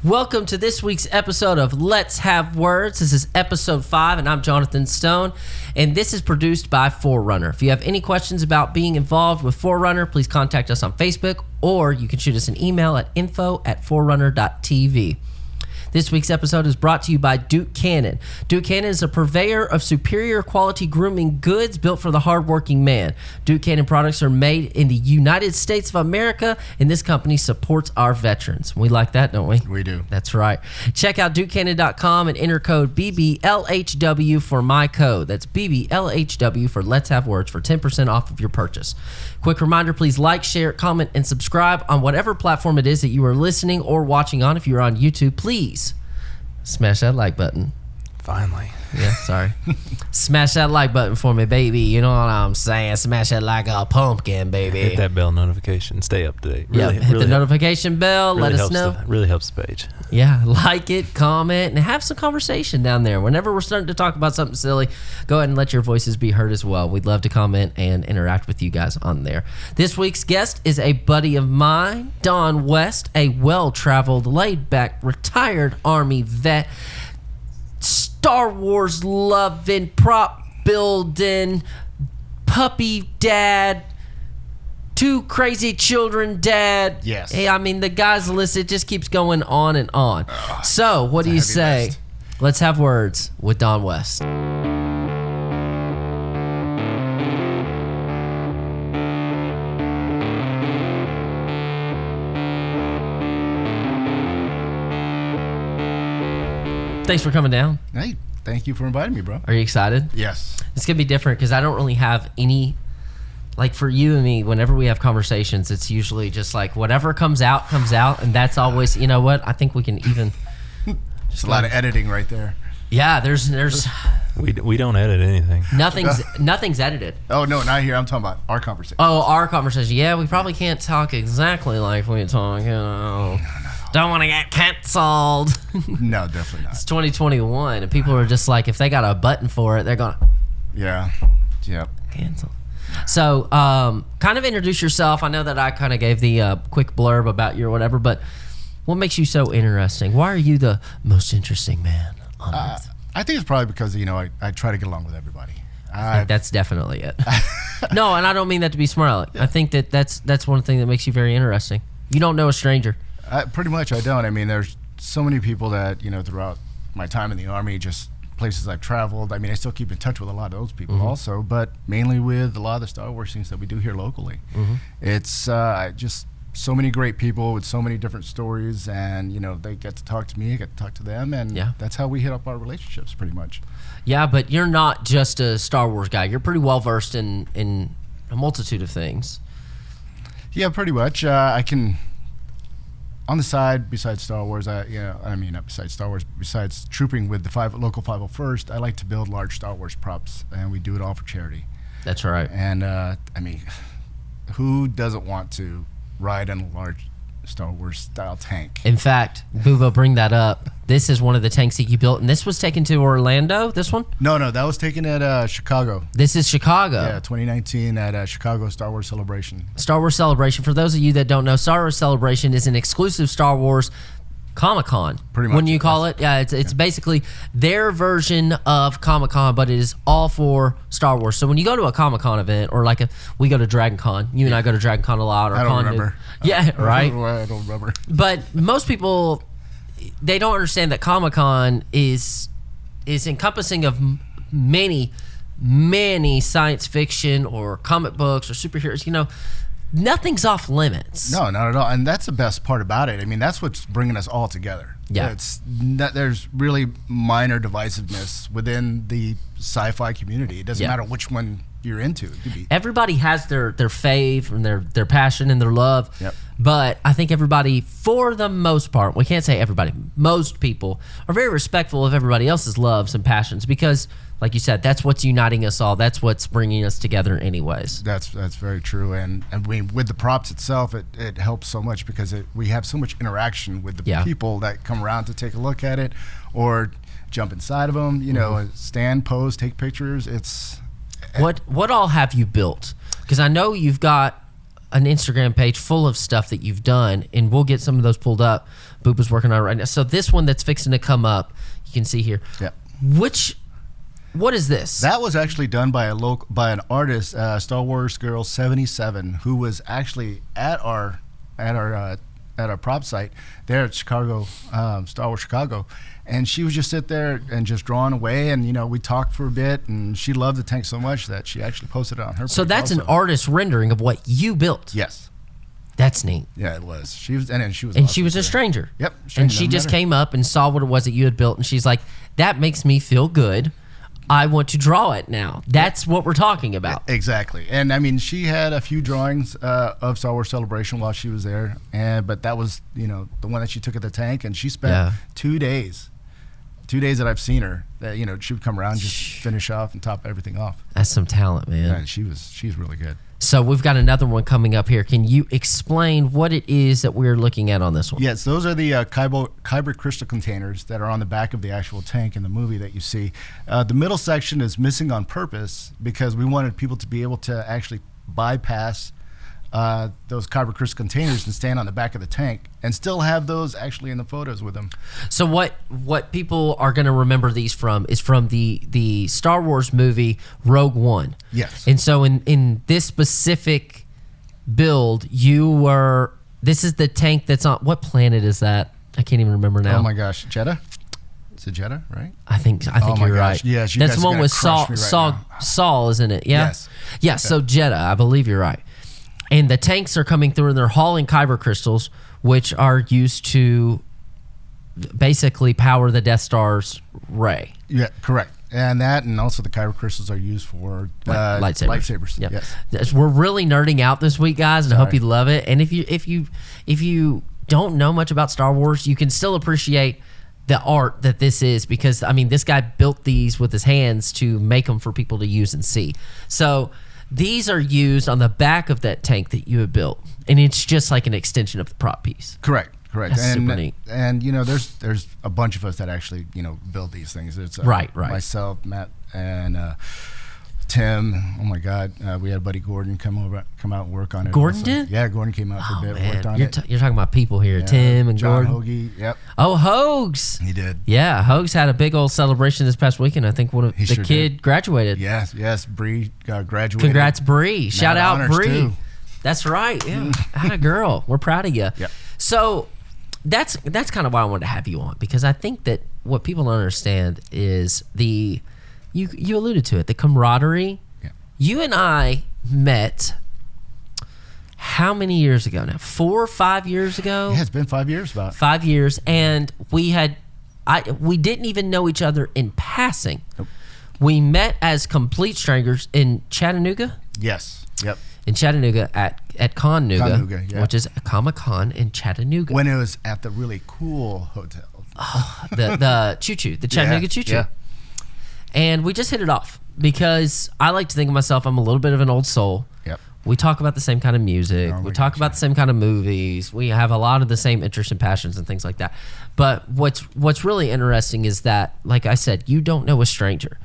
Welcome to this week's episode of Let's Have Words. This is episode 5, and I'm Jonathan Stone, and this is produced by Forerunner. If you have any questions about being involved with Forerunner, please contact us on Facebook, or you can shoot us an email at info@forerunner.tv. This week's episode is brought to you by Duke Cannon. Duke Cannon is a purveyor of superior quality grooming goods built for the hardworking man. Duke Cannon products are made in the United States of America, and this company supports our veterans. We like that, don't we? We do. That's right. Check out DukeCannon.com and enter code BBLHW for my code. That's BBLHW for Let's Have Words for 10% off of your purchase. Quick reminder, please like, share, comment, and subscribe on whatever platform it is that you are listening or watching on. If you're on YouTube, please smash that like button. Finally. Yeah, sorry. Smash that like button for me, baby. You know what I'm saying? Smash it like a pumpkin, baby. Hit that bell notification. Stay up to date. Really, hit the notification bell. Let us know. Really helps the page. Yeah, like it, comment, and have some conversation down there. Whenever we're starting to talk about something silly, go ahead and let your voices be heard as well. We'd love to comment and interact with you guys on there. This week's guest is a buddy of mine, Don West, a well-traveled, laid-back, retired Army vet, Star Wars loving, prop building, puppy dad, 2 crazy children dad. Yes. Hey, I mean, the guy's list, it just keeps going on and on. So, what do you say? List. Let's have words with Don West. Thanks for coming down. Hey, thank you for inviting me, bro. Are you excited? Yes. It's going to be different because I don't really have any, like for you and me, whenever we have conversations, it's usually just like whatever comes out, and that's always, you know what, I think we can even. Just a lot of editing right there. Yeah, there's We don't edit anything. nothing's edited. Oh, no, not here. I'm talking about our conversation. Oh, our conversation. Yeah, we probably can't talk exactly like we talk, you know. Don't want to get canceled. No, definitely not. It's 2021, and people are just like, if they got a button for it, they're going to Yeah. Yep. cancel. So, kind of introduce yourself. I know that I kind of gave the quick blurb about you or whatever, but what makes you so interesting? Why are you the most interesting man on earth? I think it's probably because, you know, I try to get along with everybody. I think that's definitely it. No, and I don't mean that to be smart. I think that's one thing that makes you very interesting. You don't know a stranger. Pretty much I don't. I mean, there's so many people that, you know, throughout my time in the Army, just places I've traveled. I mean, I still keep in touch with a lot of those people also, but mainly with a lot of the Star Wars things that we do here locally. It's just so many great people with so many different stories, and, you know, they get to talk to me, I get to talk to them, and that's how we hit up our relationships pretty much. Yeah, but you're not just a Star Wars guy. You're pretty well versed in a multitude of things. Yeah, pretty much. I can... On the side, besides Star Wars, not besides Star Wars, besides trooping with the local 501st, I like to build large Star Wars props, and we do it all for charity. That's right. And, I mean, who doesn't want to ride in a large Star Wars style tank? In fact, Buvo, bring that up. This is one of the tanks that you built, and this was taken to Orlando, this one? No, that was taken at Chicago. This is Chicago. Yeah, 2019 at Chicago Star Wars Celebration. Star Wars Celebration. For those of you that don't know, Star Wars Celebration is an exclusive Star Wars Comic-Con. Pretty much. Wouldn't you call it? Yeah, it's basically their version of Comic-Con, but it is all for Star Wars. So when you go to a Comic-Con event, or we go to Dragon Con, you and I go to Dragon Con a lot. Or I don't remember. Yeah, right? I don't remember. But most people, they don't understand that Comic-Con is encompassing of many science fiction or comic books or superheroes. You know, nothing's off limits. No, not at all. And that's the best part about it. I mean, that's what's bringing us all together. Yeah. There's really minor divisiveness within the sci-fi community. It doesn't matter which one you're into. It could be. Everybody has their fave and their passion and their love. Yep. But I think everybody, for the most part, we can't say everybody, most people are very respectful of everybody else's loves and passions because, like you said, that's what's uniting us all. That's what's bringing us together anyways. That's very true. And with the props itself, it helps so much because we have so much interaction with the people that come around to take a look at it or jump inside of them, you know, stand, pose, take pictures. It's... What all have you built? Because I know you've got an Instagram page full of stuff that you've done, and we'll get some of those pulled up. Boop is working on it right now. So this one that's fixing to come up, you can see here. Yeah. What is this? That was actually done by an artist, Star Wars Girl 77, who was actually at our prop site there at Chicago, Star Wars Chicago, and she was just sit there and just drawing away, and we talked for a bit, and she loved the tank so much that she actually posted it on her page. So that's also. an artist rendering of what you built. Yes. That's neat. Yeah, it was. She was awesome, she was a stranger. Yep. And she just came up and saw what it was that you had built, and she's like, "That makes me feel good. I want to draw it now." That's what we're talking about. Exactly. And I mean, she had a few drawings of Star Wars Celebration while she was there, but that was the one that she took at the tank, and she spent 2 days. 2 days that I've seen her, that she would come around, just finish off and top everything off. That's some talent, man. Yeah, she's really good. So we've got another one coming up here. Can you explain what it is that we're looking at on this one? Yes, those are the Kyber crystal containers that are on the back of the actual tank in the movie that you see. The middle section is missing on purpose because we wanted people to be able to actually bypass those Kyber crystal containers and stand on the back of the tank and still have those actually in the photos with them. So what people are going to remember these from is from the Star Wars movie Rogue One. Yes. And so in this specific build, this is the tank that's on, what planet is that? I can't even remember now. Oh my gosh, Jeddah? It's a Jeddah, right? I think Oh my you're gosh. right. Yes, you that's guys the are one gonna with crush me right now. Saul, isn't it? Yeah. Yes. Yeah. So Jeddah, I believe you're right. And the tanks are coming through and they're hauling kyber crystals, which are used to basically power the Death Star's ray. Yeah, correct. And also the kyber crystals are used for lightsabers. Yep. Yes. We're really nerding out this week, guys, and I hope you love it. And if you don't know much about Star Wars, you can still appreciate the art that this is, because I mean, this guy built these with his hands to make them for people to use and see. So these are used on the back of that tank that you have built, and it's just like an extension of the prop piece. Correct. That's super neat. And there's a bunch of us that actually build these things. It's right. Myself, Matt, and Tim. Oh my God, we had Buddy Gordon come out and work on it. Gordon also. did? Yeah, Gordon came out for a bit. Man. Worked on You're it. you're talking about people here. Yeah, Tim and John Gordon. Hoagie. Yep. Oh, Hoags. He did. Yeah, Hoags had a big old celebration this past weekend. I think the sure kid graduated. Yes. Bree graduated. Congrats, Bree. Shout out, honors, Bree. too. That's right. Yeah. Had a girl. We're proud of you. Yep. So that's kind of why I wanted to have you on, because I think that what people don't understand is you alluded to it, the camaraderie. Yeah. You and I met how many years ago now? 4 or 5 years ago? Yeah, it's been 5 years about. 5 years, and we didn't even know each other in passing. Nope. We met as complete strangers in Chattanooga. Yes. Yep. In Chattanooga at Con-Nooga, yeah. which is a Comic-Con in Chattanooga. When it was at the really cool hotel. the Choo-Choo, the Chattanooga Choo-Choo. Yeah. And we just hit it off because I like to think of myself, I'm a little bit of an old soul. Yep. We talk about the same kind of music. Oh We talk about the same kind of movies. We have a lot of the same interests and passions and things like that. But what's really interesting is that, like I said, you don't know a stranger.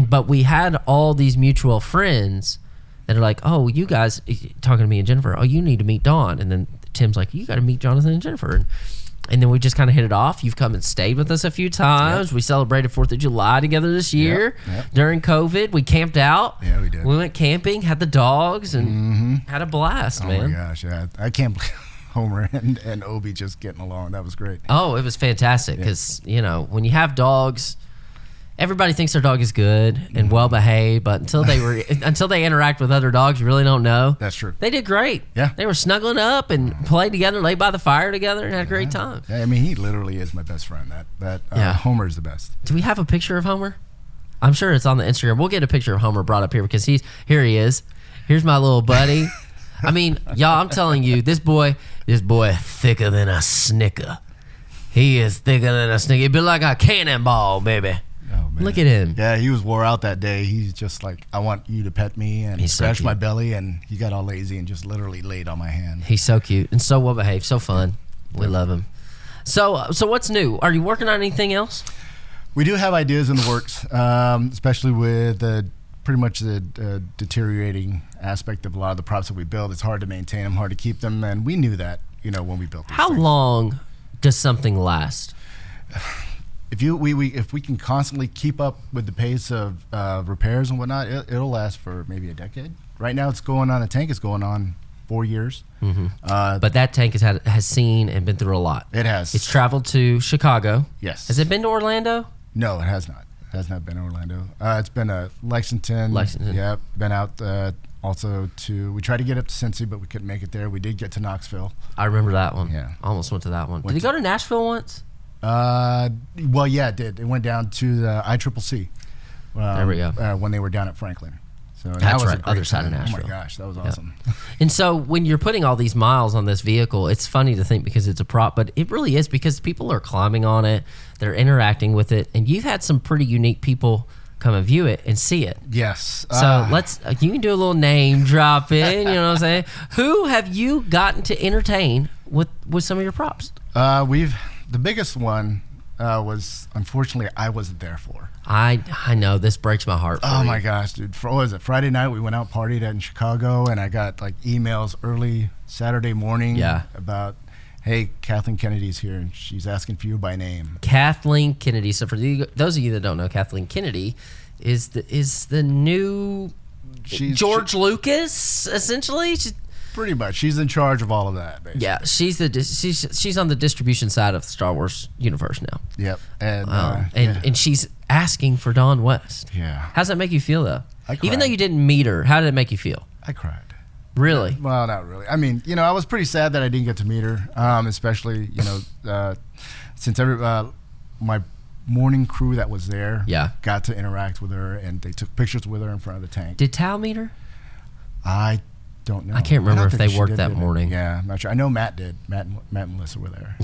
But we had all these mutual friends that are like, oh, you guys, talking to me and Jennifer, oh, you need to meet Dawn. And then Tim's like, you got to meet Jonathan and Jennifer. And then we just kind of hit it off. You've come and stayed with us a few times. Yep. We celebrated 4th of July together this year. Yep. During COVID. We camped out. Yeah, we did. We went camping, had the dogs, and had a blast, man. Oh my gosh, yeah. I can't believe Homer and Obi just getting along. That was great. Oh, it was fantastic because, when you have dogs, everybody thinks their dog is good and well behaved, but until they interact with other dogs, you really don't know. That's true. They did great. Yeah. They were snuggling up and played together, laid by the fire together, and had a great time. Yeah, I mean, he literally is my best friend. Homer is the best. Do we have a picture of Homer? I'm sure it's on the Instagram. We'll get a picture of Homer brought up here because here he is. Here's my little buddy. I mean, y'all, I'm telling you, this boy thicker than a Snicker. He is thicker than a Snicker. He'd be like a cannonball, baby. Oh, man. Look at him. Yeah, he was wore out that day. He's just like, I want you to pet me, and he scratched my belly, and he got all lazy and just literally laid on my hand. He's so cute and so well behaved, so fun. We love him. So what's new? Are you working on anything else? We do have ideas in the works, especially with the pretty much the deteriorating aspect of a lot of the props that we build. It's hard to maintain them, hard to keep them, and we knew that, when we built these How things. long does something last? If we can constantly keep up with the pace of repairs and whatnot, it'll last for maybe a decade. Right now, the tank is going on 4 years. Mm-hmm. But that tank has seen and been through a lot. It has. It's traveled to Chicago. Yes. Has it been to Orlando? No, it has not. It has not been to Orlando. It's been Lexington. Lexington. Yep. Been out also we tried to get up to Cincy, but we couldn't make it there. We did get to Knoxville. I remember that one. Yeah. Almost went to that one. Did you go to Nashville once? Well, yeah, it did. It went down to the ICCC. There we go. When they were down at Franklin. So That's that was right, a great other side of time. Nashville. Oh my gosh, that was awesome. And so when you're putting all these miles on this vehicle, it's funny to think because it's a prop, but it really is because people are climbing on it, they're interacting with it, and you've had some pretty unique people come and view it and see it. Yes. So you can do a little name dropping, you know what I'm saying? Who have you gotten to entertain with some of your props? The biggest one was, unfortunately, I wasn't there for. I know, this breaks my heart. Oh my gosh, dude! What was it? Friday night we went out partied in Chicago, and I got emails early Saturday morning about, hey, Kathleen Kennedy's here, and she's asking for you by name. Kathleen Kennedy. So for those of you that don't know, Kathleen Kennedy is the new George Lucas, essentially. Pretty much, she's in charge of all of that. Basically. Yeah, she's on the distribution side of the Star Wars universe now. Yep, and and she's asking for Dawn West. Yeah. How's that make you feel though? I cried. Even though you didn't meet her, how did it make you feel? I cried. Really? Well, not really. I mean, I was pretty sad that I didn't get to meet her, especially since my morning crew that was there got to interact with her, and they took pictures with her in front of the tank. Did Tal meet her? I don't know. I can't remember if they worked that did morning. Yeah, I'm not sure. I know Matt did. Matt and Melissa were there.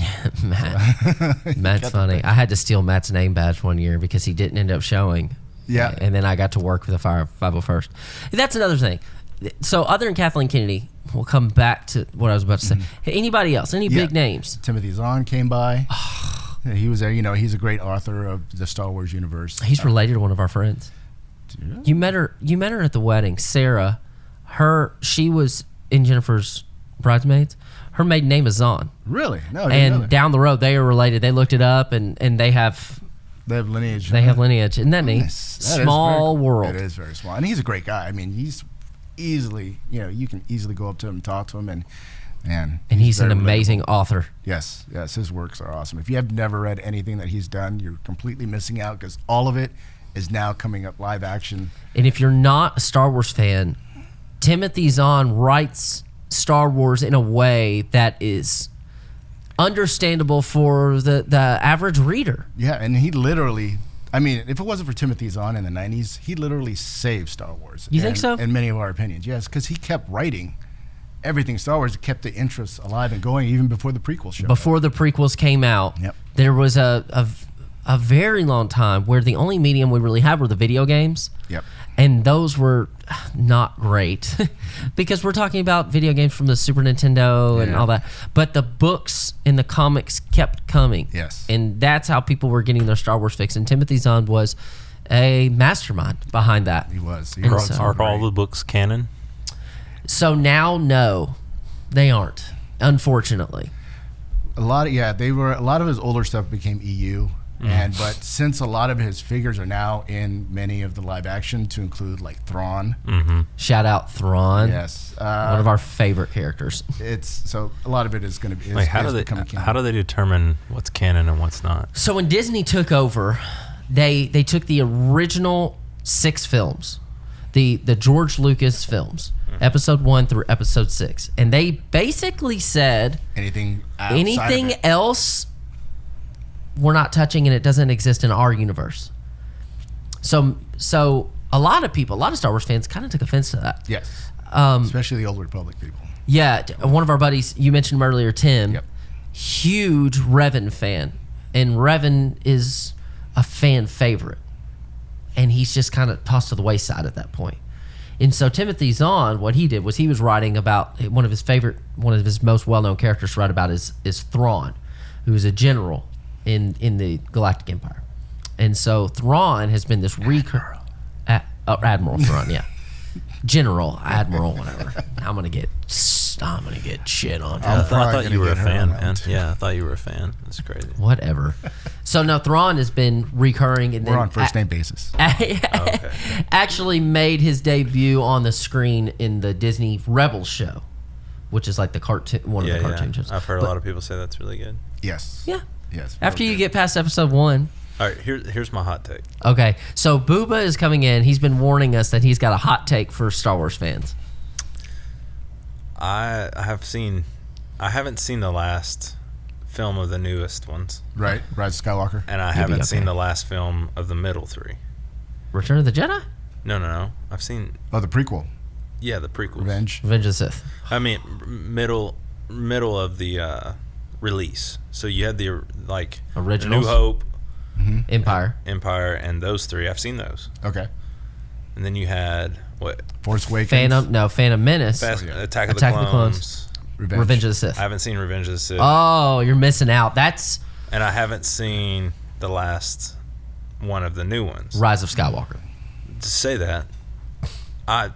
Matt's funny. I had to steal Matt's name badge one year because he didn't end up showing. Yeah. And then I got to work with the 501st. That's another thing. So other than Kathleen Kennedy, we'll come back to what I was about to say. Anybody else? Any big names? Timothy Zahn came by. He was there. He's a great author of the Star Wars universe. He's related to one of our friends. Yeah. You met her at the wedding. Sarah, she was in Jennifer's Bridesmaids. Her maiden name is Zahn. Really? No, I didn't know And that. down the road, they are related. They looked it up, and they have lineage. They have lineage. Isn't that neat? Nice. That is Small very, world. It is very small. And he's a great guy. I mean, he's easily, you can easily go up to him and talk to him. And he's an very amazing relatable. author. Yes, his works are awesome. If you have never read anything that he's done, you're completely missing out because all of it is now coming up live action. And if you're not a Star Wars fan, Timothy Zahn writes Star Wars in a way that is understandable for the average reader. Yeah, and he literally, if it wasn't for Timothy Zahn in the 90s, he literally saved Star Wars. You think so? In many of our opinions, yes, because he kept writing everything Star Wars. It kept the interest alive and going even before the prequels showed Before the prequels came out, Yep. there was a very long time where the only medium we really had were the video games. Yep. And those were not great because we're talking about video games from the Super Nintendo and all that. But the books and the comics kept coming. Yes. And that's how people were getting their Star Wars fix. And Timothy Zahn was a mastermind behind that. He was. And so- Are all the books canon? So now, no, they aren't, unfortunately. A lot of his older stuff became EU. But since a lot of his figures are now in many of the live action, to include like Thrawn. Mm-hmm. Shout out Thrawn. Yes. One of our favorite characters. So a lot of it is going to be. How do they determine what's canon and what's not? So when Disney took over, they took the original 6 films, the George Lucas films, episode 1 through episode 6, and they basically said anything else we're not touching, and it doesn't exist in our universe. So a lot of Star Wars fans kind of took offense to that. Yes. Especially the Old Republic people. Yeah, one of our buddies, you mentioned him earlier, Tim, Yep. huge Revan fan, and Revan is a fan favorite, and he's just kind of tossed to the wayside at that point. And so Timothy Zahn, what he did was he was writing about one of his most well-known characters to write about is Thrawn, who is a general in the Galactic Empire. And so Thrawn has been this Oh, Admiral Thrawn, yeah. General, Admiral, whatever. I'm gonna get shit on. I probably thought gonna you were a get her fan, on that man. one, too. Yeah, I thought you were a fan. That's crazy. Whatever. So no, Thrawn has been recurring, and We're then on first name basis. actually made his debut on the screen in the Disney Rebels show, which is like the cartoon, one of the cartoon shows. I've heard a lot of people say that's really good. Yes. Yeah. Yes. After real you good. get past episode 1. All right, here's my hot take. Okay, so Booba is coming in. He's been warning us that he's got a hot take for Star Wars fans. I haven't seen the last film of the newest ones, Right, Rise of Skywalker. and I You'll be haven't okay. seen the last film of the middle 3. Return of the Jedi? No. I've seen Oh, the prequel, the prequels. Revenge. Revenge of the Sith. I mean, middle of the release. So you had the like Originals? New Hope, Empire. Empire, and those 3. I've seen those. Okay. And then you had what? Force Awakens. Phantom Menace. Attack of the Attack of the Clones. Revenge of the Sith. I haven't seen Revenge of the Sith, Oh, you're missing out. That's and I haven't seen the last one of the new ones. Rise of Skywalker. To say that, I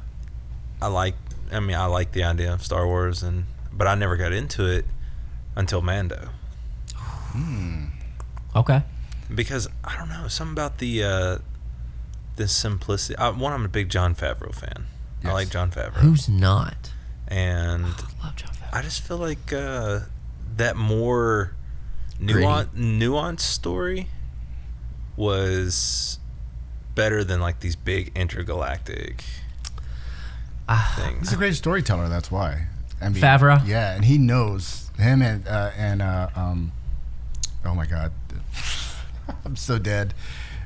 like the idea of Star Wars, but I never got into it until Mando, Okay. because I don't know, something about the simplicity. I'm a big Jon Favreau fan. I Yes. like Jon Favreau, Who's not? and Love John Favreau. I just feel like that more Gritty. nuanced story was better than like these big intergalactic things. He's a great storyteller. That's why. I mean, Favreau? Yeah, and he knows him and oh my God, I'm so dead.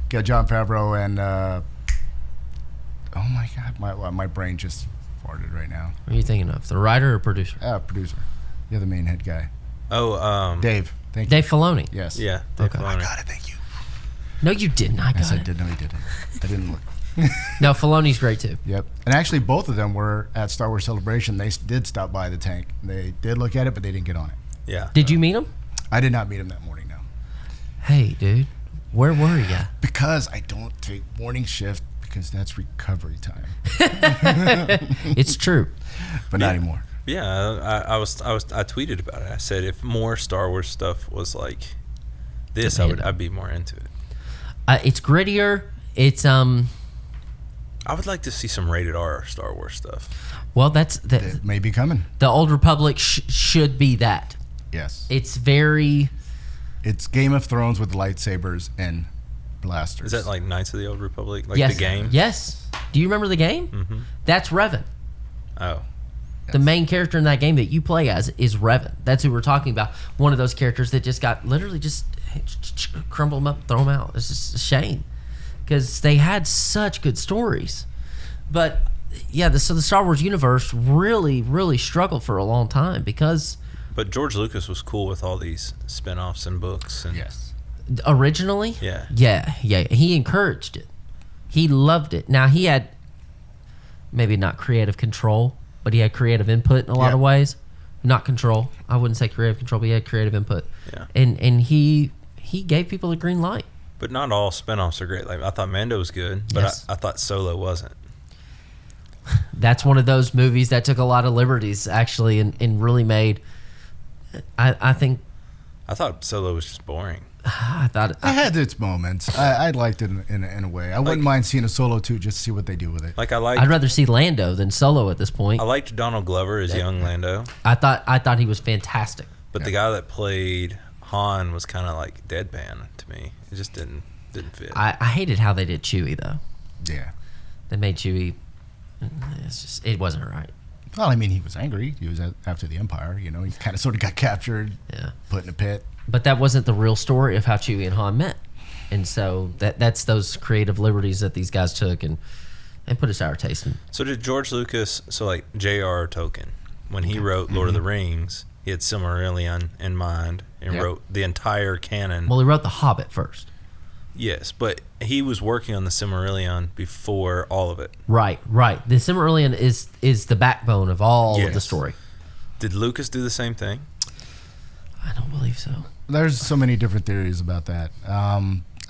Got Jon Favreau and oh my God, my brain just farted right now. What are you thinking of? The writer or producer? Producer, yeah, the main head guy, Oh, Dave. Thank you. Dave Filoni. Yes. yeah. Dave Okay. Filoni. Got it. Thank you. No, you didn't. I got Yes, I it. did. No, he didn't. I didn't look. No, Filoni's great too. Yep. And actually, both of them were at Star Wars Celebration. They did stop by the tank. They did look at it, but they didn't get on it. Yeah. Did you meet him? I did not meet him that morning, no. Hey, dude, where were you? Because I don't take morning shift because that's recovery time. It's true. But not anymore. Yeah, I tweeted about it. I said if more Star Wars stuff was like this, I'd be more into it. It's grittier. It's I would like to see some rated R Star Wars stuff. well, that's It may be coming. the Old Republic should be that. Yes. It's very. It's Game of Thrones with lightsabers and blasters. Is that like Knights of the Old Republic, like yes, the game? Yes. Do you remember the game? Mm-hmm. That's Revan. Oh, The main character in that game that you play as is Revan. That's who we're talking about. One of those characters that just got literally just crumble them up, throw them out. It's just a shame because they had such good stories. But yeah, so the Star Wars universe really, really struggled for a long time because but George Lucas was cool with all these spin-offs and books. And Yes. originally, Yeah. he encouraged it. He loved it. Now he had maybe not creative control, but he had creative input in a lot Yeah. of ways. Not control. I wouldn't say creative control, but he had creative input. Yeah. And he gave people the green light. But not all spin-offs are great. Like I thought Mando was good, but Yes. I thought Solo wasn't. That's one of those movies that took a lot of liberties actually and really made I think I thought Solo was just boring. I thought It had its moments. I liked it in a way. I wouldn't mind seeing a Solo 2 just to see what they do with it. Like I liked I'd rather see Lando than Solo at this point. I liked Donald Glover as young Lando, I thought he was fantastic. but the guy that played Han was kind of like deadpan to me. It just didn't fit. I hated how they did Chewie though. Yeah. They made Chewie. It wasn't right. Well, I mean, he was angry. He was after the Empire. You know, he kind of sort of got captured, Yeah. put in a pit. But that wasn't the real story of how Chewie and Han met. And so that's those creative liberties that these guys took and put a sour taste in. So did George Lucas? So like J.R. Tolkien, when he wrote Lord of the Rings, he had Silmarillion in mind and Yep. wrote the entire canon. Well, he wrote The Hobbit first. Yes, but he was working on the Silmarillion before all of it. Right. The Silmarillion is the backbone of all of the Yes. story. Did Lucas do the same thing? I don't believe so. There's so many different theories about that.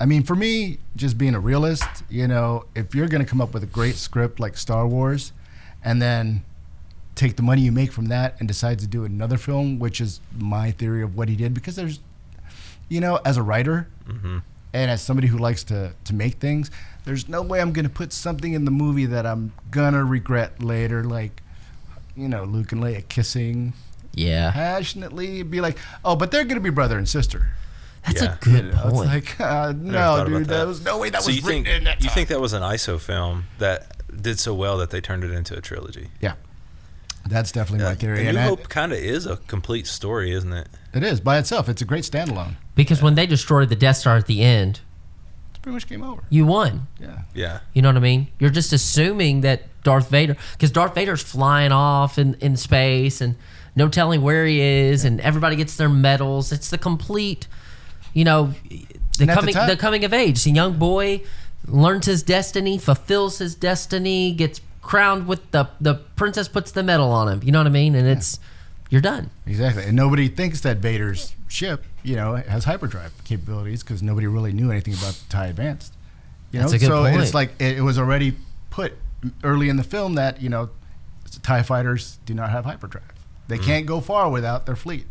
I mean, for me, just being a realist, you know, if you're going to come up with a great script like Star Wars and then take the money you make from that and decide to do another film, which is my theory of what he did, because there's, you know, as a writer and as somebody who likes to make things, there's no way I'm going to put something in the movie that I'm going to regret later, like, you know, Luke and Leia kissing passionately. Be like, oh, but they're going to be brother and sister. That's a good point. It's like, no, dude, there was no way that was written in that time. You think that was an ISO film that did so well that they turned it into a trilogy? Yeah. That's definitely my theory. And New Hope kind of is a complete story, isn't it? It is. By itself, it's a great standalone. Because when they destroyed the Death Star at the end, It's pretty much game over. you won. Yeah. You know what I mean? You're just assuming that Darth Vader, because Darth Vader's flying off in space and no telling where he is, and everybody gets their medals. It's the complete, you know, the coming of age. The young boy learns his destiny, fulfills his destiny, gets crowned with the princess puts the medal on him. You know what I mean? And it's you're done. Exactly. And nobody thinks that Vader's ship, you know, has hyperdrive capabilities because nobody really knew anything about the TIE Advanced. You know? That's a good point. It's like it was already put early in the film that, you know, TIE fighters do not have hyperdrive. They can't go far without their fleet.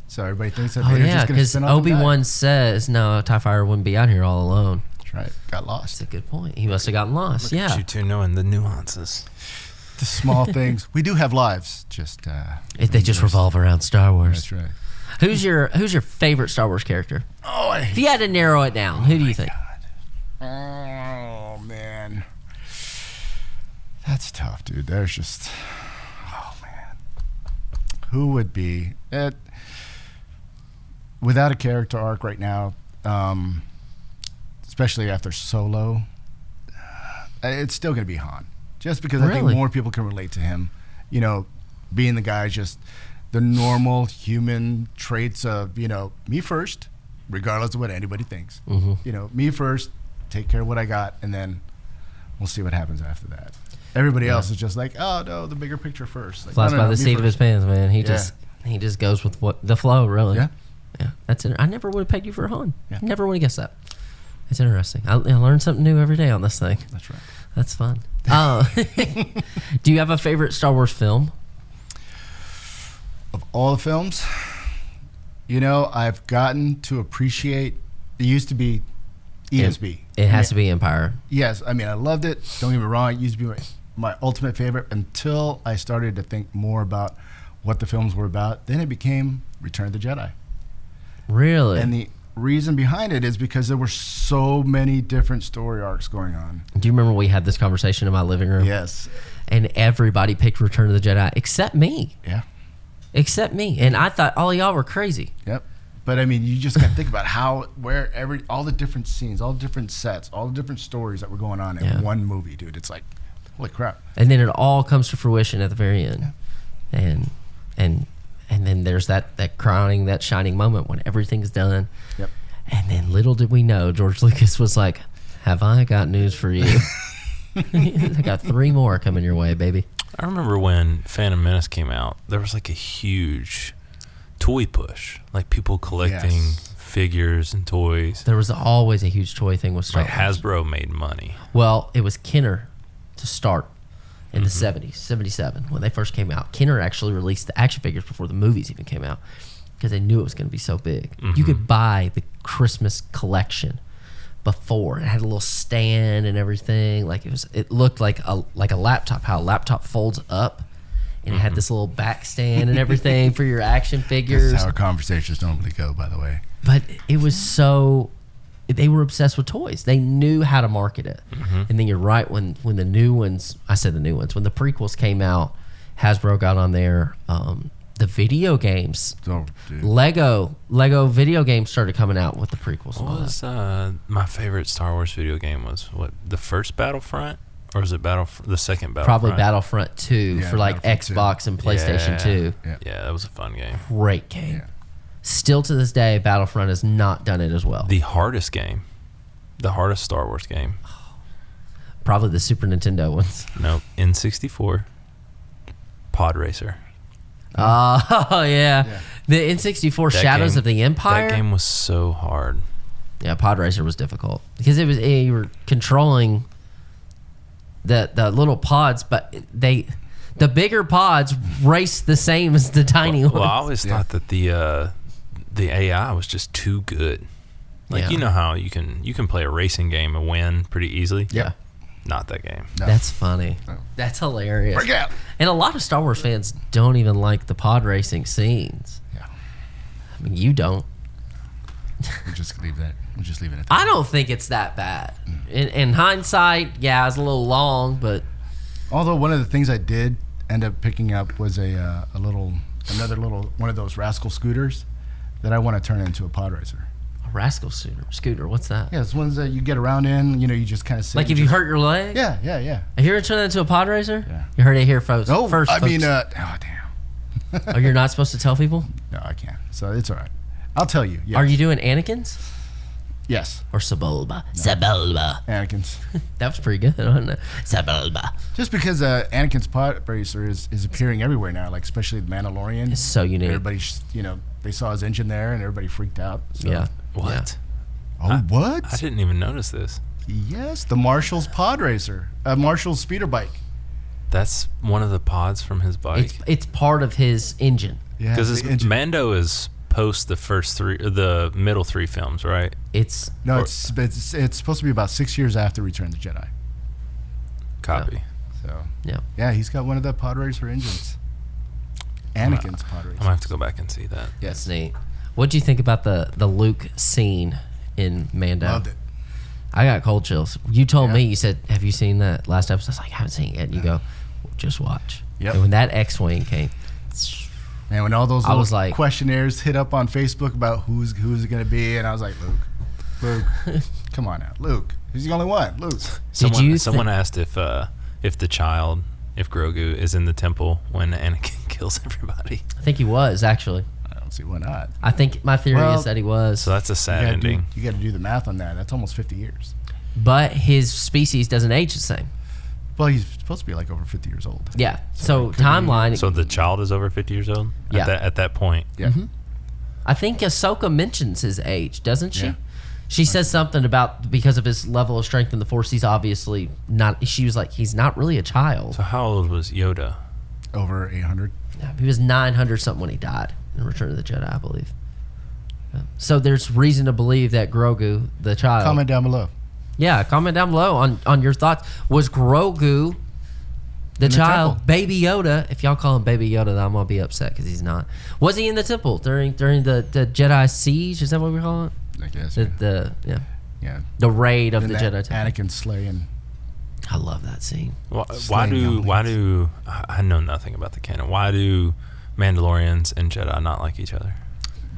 So everybody thinks that Vader's just going to spin off and die. Obi-Wan says, no, TIE fighter wouldn't be out here all alone. That's right. Got lost. That's a good point. He must have gotten lost. Look at you two knowing the nuances. The small things. We do have lives. Just they just revolve around Star Wars. That's right. Who's your favorite Star Wars character? Oh, if you had to narrow it down, who do you think? Oh man, that's tough, dude. There's just, oh man, who would be it without a character arc right now? Especially after Solo, it's still gonna be Han. Just because I think more people can relate to him, you know, being the guy, just the normal human traits of, you know, me first, regardless of what anybody thinks. You know, me first, take care of what I got, and then we'll see what happens after that. Everybody else is just like, oh no, the bigger picture first. Like, flies by the seat of his pants, man. He just goes with what the flow, really. Yeah. That's it. I never would have pegged you for Han. Never would have guessed that. It's interesting. I learn something new every day on this thing. That's right. That's fun. Do you have a favorite Star Wars film? Of all the films, you know, I've gotten to appreciate. It used to be ESB. It has to be Empire. Yes, I mean I loved it. Don't get me wrong. It used to be my ultimate favorite until I started to think more about what the films were about. Then it became Return of the Jedi. Really? And the reason behind it is because there were so many different story arcs going on. Do you remember we had this conversation in my living room? Yes. And everybody picked Return of the Jedi except me. Yeah. Except me. And I thought all of y'all were crazy. Yep. But I mean, you just got to think about all the different scenes, all the different sets, all the different stories that were going on in one movie, dude. It's like, holy crap. And then it all comes to fruition at the very end. Yeah. And then there's that crowning, that shining moment when everything's done. Yep. And then little did we know, George Lucas was like, have I got news for you? I got 3 more coming your way, baby. I remember when Phantom Menace came out, there was like a huge toy push. Like people collecting figures and toys. There was always a huge toy thing with Star Wars. Hasbro made money. Well, it was Kenner to start in the 70s, 77, when they first came out. Kenner actually released the action figures before the movies even came out because they knew it was going to be so big. You could buy the Christmas collection before. It had a little stand and everything. Like it looked like a laptop, how a laptop folds up. And it had this little back stand and everything for your action figures. This is how our conversations normally go, by the way. But it was so... They were obsessed with toys. They knew how to market it. And then you're right, when the new ones... I said the new ones. When the prequels came out, Hasbro got on there. The video games. Oh, dude. Lego video games started coming out with the prequels. What was my favorite Star Wars video game was what, the first Battlefront? Or was it the second Battlefront? Probably Battlefront 2 for like Xbox 2. And PlayStation 2. Yeah, that was a fun game. Great game. Yeah. Still to this day, Battlefront has not done it as well. The hardest game. The hardest Star Wars game. Probably the Super Nintendo ones. Nope. N64. Pod Racer. Oh, yeah. The N64 Shadows of the Empire. That game was so hard. Yeah, Pod Racer was difficult because you were controlling the little pods, but the bigger pods race the same as the tiny ones. Well, I always thought that the AI was just too good. Like you know how you can play a racing game and win pretty easily. Yeah. Not that game. No. That's funny. No. That's hilarious. Break out. And a lot of Star Wars fans don't even like the pod racing scenes. Yeah. I mean, you don't. We'll just leave that. We'll just leave it at that. I don't think it's that bad. In hindsight, yeah, it's a little long, but Although one of the things I did end up picking up was another little one of those rascal scooters that I want to turn into a pod racer. a rascal scooter. What's that? Yeah, it's ones that you get around in. You just kind of sit. Like if you hurt your leg? Yeah. Are you going to turn that into a pod racer? Yeah. You heard it here, folks. No, First, I folks. mean, oh damn. Oh, you're not supposed to tell people? No, I can't. So it's all right. I'll tell you. Yes. Are you doing Anakin's? Yes. Or Sebulba? Sebulba. Anakin's. That was pretty good, wasn't it? Sebulba. Just because Anakin's pod racer is appearing everywhere now, like especially the Mandalorian. It's so unique. Everybody, they saw his engine there and everybody freaked out. So. Yeah. What? Oh, what? I didn't even notice this. Yes, the Marshall's pod racer, Marshall's speeder bike. That's one of the pods from his bike. It's part of his engine. Yeah, Because the engine. Mando is post the middle three films, right? It's It's supposed to be about 6 years after Return of the Jedi. Copy. So yeah. He's got one of the pod racer engines. Anakin's pod racer. I'm gonna have to go back and see that. That's neat. What do you think about the Luke scene in Mando? Loved it. I got cold chills. You told Yeah. me, you said, have you seen that last episode? I was like, I haven't seen it yet. And you go, just watch. Yep. And when that X-Wing came, Man, when all those I little was like- questionnaires hit up on Facebook about who's it going to be, and I was like, Luke, come on now, Luke. He's the only one, Luke. Someone asked if the child, if Grogu is in the temple when Anakin kills everybody. I think he was, actually. I don't see why not. I think my theory Well, is that he was. So that's a sad ending. You got to do the math on that. That's almost 50 years. But his species doesn't age the same. Well, he's supposed to be like over 50 years old. Yeah. So it could be- timeline. So the child is over 50 years old? Yeah. At that point. Yeah. I think Ahsoka mentions his age, doesn't she? Yeah. She says something about because of his level of strength in the Force, he's obviously not. She was like, he's not really a child. So how old was Yoda? Over 800. He was 900 something when he died in Return of the Jedi, I believe. So there's reason to believe that Grogu, the child. Comment down below. Yeah, comment down below on your thoughts. Was Grogu the child, temple. Baby Yoda? If y'all call him Baby Yoda, then I'm gonna be upset because he's not. Was he in the temple during the Jedi siege? Is that what we call it? I guess. The the raid of And the that Jedi temple. Anakin slaying. I love that scene. Why Slaying do younglings. I know nothing about the canon. Why do Mandalorians and Jedi not like each other?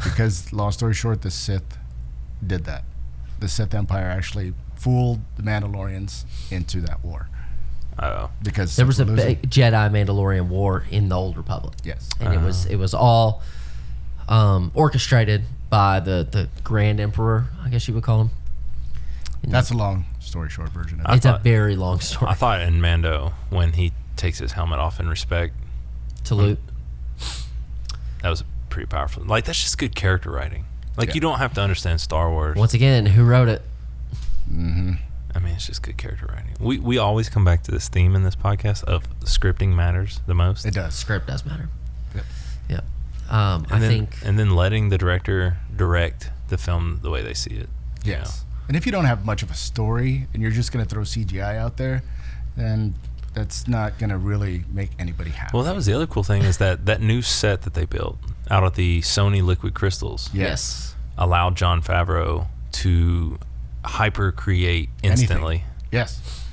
Because, long story short, the Sith did that. The Sith Empire actually fooled the Mandalorians into that war. Oh, There Because Sith was a were losing. big Jedi Mandalorian war in the Old Republic. Yes. And it was all orchestrated by the Grand Emperor, I guess you would call him. And That's a long story short version of I it. it's thought- a very long story I thought in Mando when he takes his helmet off in respect, to Luke. that was pretty powerful. Like that's just good character writing. Like Yeah. you don't have to understand Star Wars. Once again, who wrote it? Mm-hmm. I mean, it's just good character writing. We always come back to this theme in this podcast of scripting matters the most. It does. Script does matter. Yep. Yeah. And then letting the director direct the film the way they see it. you Yes. And if you don't have much of a story and you're just going to throw CGI out there, then that's not going to really make anybody happy. Well, that was the other cool thing is that new set that they built out of the Sony liquid crystals Yes. allowed Jon Favreau to hyper create instantly. Yes.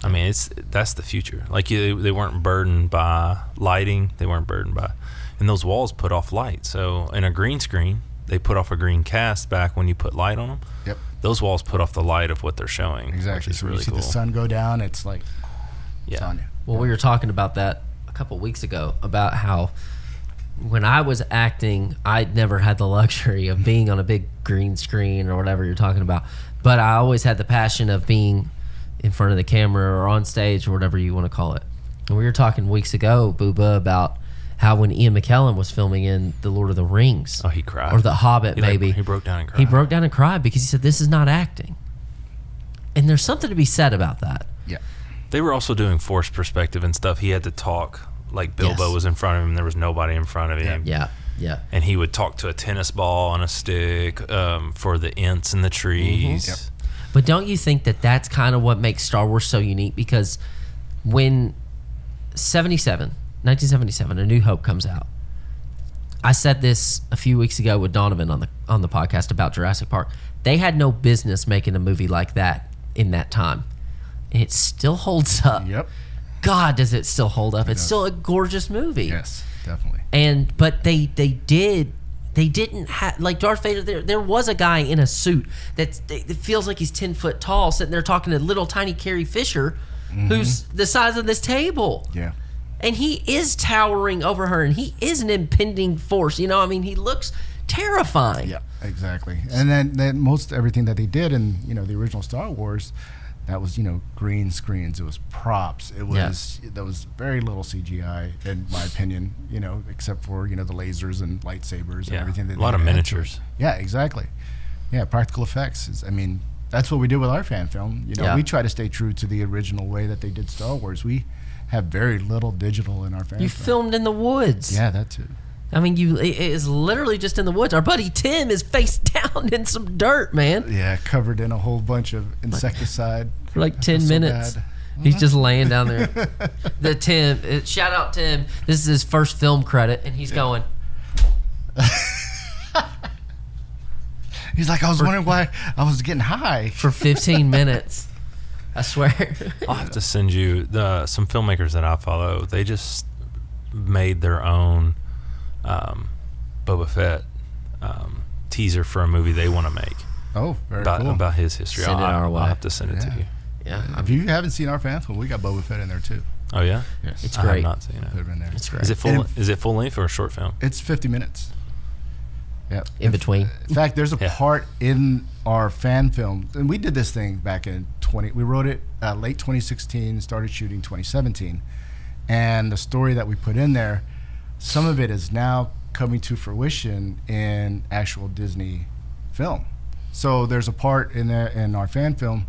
I mean, that's the future. Like they weren't burdened by lighting. They weren't burdened by, and those walls put off light. So in a green screen, they put off a green cast back when you put light on them. Yep. Those walls put off the light of what they're showing. Exactly. Which is So really you see cool. the sun go down, it's like, it's on you. Well, we were talking about that a couple weeks ago about how when I was acting, I'd never had the luxury of being on a big green screen or whatever you're talking about. But I always had the passion of being in front of the camera or on stage or whatever you want to call it. And we were talking weeks ago, Booba, about how when Ian McKellen was filming in The Lord of the Rings, Oh, he cried. or The Hobbit, maybe He broke down and cried. he broke down and cried because he said, "This is not acting." And there's something to be said about that. Yeah. They were also doing forced perspective and stuff. He had to talk like Bilbo Yes. was in front of him. There was nobody in front of him. Yeah, yeah. And he would talk to a tennis ball on a stick for the Ents in the trees. Yep. But don't you think that that's kind of what makes Star Wars so unique? Because when 1977, A New Hope comes out, I said this a few weeks ago with Donovan on the podcast about Jurassic Park. They had no business making a movie like that in that time. And it still holds up. Yep. God, does it still hold up? It's does. still a gorgeous movie. Yes, definitely. But they didn't have, like Darth Vader, there was a guy in a suit that feels like he's 10 foot tall sitting there talking to little tiny Carrie Fisher, who's the size of this table. Yeah. And he is towering over her, and he is an impending force. You know, I mean, he looks terrifying. Yeah, exactly. And then most everything that they did in, the original Star Wars, that was, green screens. It was props. There was very little CGI, in my opinion, except for, the lasers and lightsabers and everything. That a lot of they had to miniatures. it. Yeah, exactly. Yeah, practical effects. That's what we did with our fan film. We try to stay true to the original way that they did Star Wars. We have very little digital in our fan You film. filmed in the woods. Yeah, that too. I mean, it is literally just in the woods. Our buddy Tim is face down in some dirt, man. Yeah, covered in a whole bunch of insecticide. For like I 10 feel so minutes. bad. He's just laying down there. Shout out Tim. This is his first film credit, and he's going, He's like, I was wondering why I was getting high. for 15 minutes. I swear. I'll have to send you some filmmakers that I follow. They just made their own Boba Fett teaser for a movie they want to make Oh, very cool. about his history. Send it our way. I'll have to send it to Yeah. you. Yeah, If you haven't seen our fan film, we got Boba Fett in there too. Oh yeah, Yes. It's I have great. not seen Put it. it in there. it's great. Is it full? And Is it full length or a short film? It's 50 minutes. Yeah. In between. In fact, there's a Yeah. part in our fan film, and we did this thing back in we wrote it late 2016, started shooting 2017, and the story that we put in there, some of it is now coming to fruition in actual Disney film. So there's a part in there in our fan film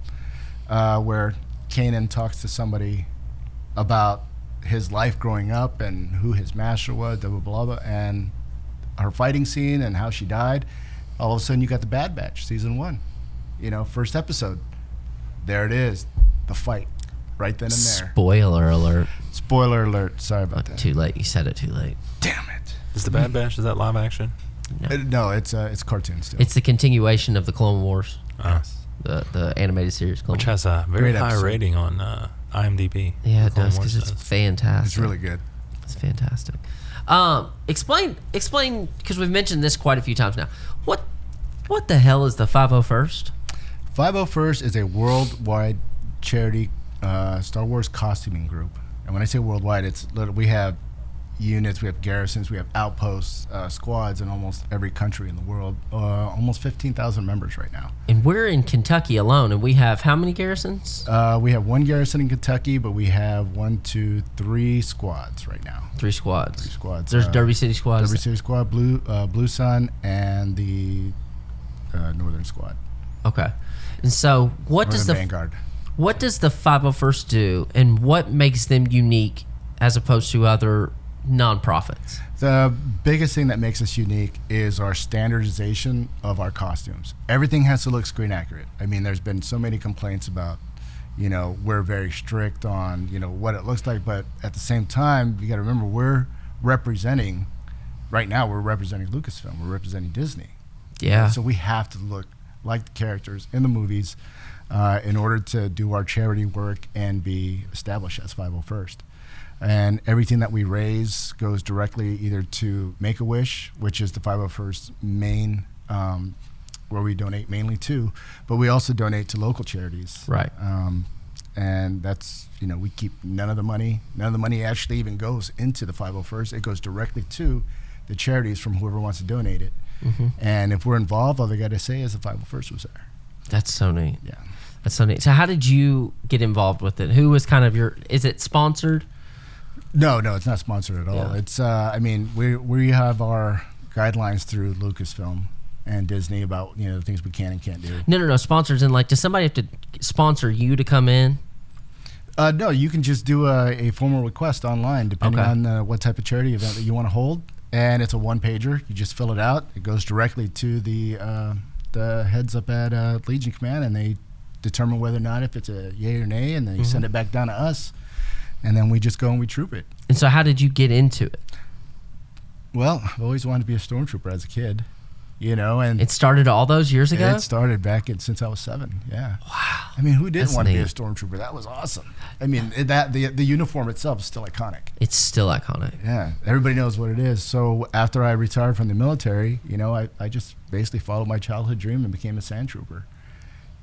where Kanan talks to somebody about his life growing up and who his master was, blah, blah, blah, blah, and her fighting scene and how she died. All of a sudden, you got the Bad Batch, season 1. First episode. There it is, the fight, right then and there. Spoiler alert. Spoiler alert. Sorry about that. Too late. You said it too late. Damn it. Is the Bad Batch? Is that live action? No, it's cartoon still. It's the continuation of the Clone Wars, Yes. the animated series. Clone Which Wars. has a very Great high episode. rating on IMDb. Yeah, it Clone does Wars because it's does. fantastic. It's really good. It's fantastic. Explain because we've mentioned this quite a few times now. What the hell is the 501st? 501st is a worldwide charity Star Wars costuming group. And when I say worldwide, we have units, we have garrisons, we have outposts, squads in almost every country in the world. Almost 15,000 members right now. And we're in Kentucky alone, and we have how many garrisons? We have one garrison in Kentucky, but we have 3 squads right now. 3 squads. 3 squads. There's Derby City squads. Derby City Squad, Blue Sun, and the Northern Squad. Okay. And so what does Northern Vanguard. What does the 501st do, and what makes them unique as opposed to other nonprofits? The biggest thing that makes us unique is our standardization of our costumes. Everything has to look screen accurate. I mean, there's been so many complaints about, we're very strict on, what it looks like, but at the same time, you got to remember right now we're representing Lucasfilm, we're representing Disney. Yeah. So we have to look like the characters in the movies in order to do our charity work and be established as 501st. And everything that we raise goes directly either to Make-A-Wish, which is the 501st main, where we donate mainly to, but we also donate to local charities. Right. And that's, we keep none of the money. None of the money actually even goes into the 501st. It goes directly to the charities from whoever wants to donate it. Mm-hmm. And if we're involved, all they got to say is the 501st was there. That's so neat. Yeah. That's so neat. So how did you get involved with it? Who was kind of is it sponsored? No, it's not sponsored at all. Yeah. It's I mean, we have our guidelines through Lucasfilm and Disney about the things we can and can't do. No. Sponsors in, like, does somebody have to sponsor you to come in? No, you can just do a formal request online, depending Okay. on what type of charity event that you want to hold, and it's a one-pager. You just fill it out. It goes directly to the heads up at Legion Command, and they determine whether or not if it's a yay or nay, and then you send it back down to us, and then we just go and we troop it. And so how did you get into it? Well, I've always wanted to be a stormtrooper as a kid, and It started all those years ago? it started back since I was 7. Yeah. Wow. I mean, who didn't That's want to be a neat. stormtrooper? That was awesome. I mean, the uniform itself is still iconic. It's still iconic. Yeah, everybody knows what it is. So after I retired from the military, I just basically followed my childhood dream and became a sand trooper.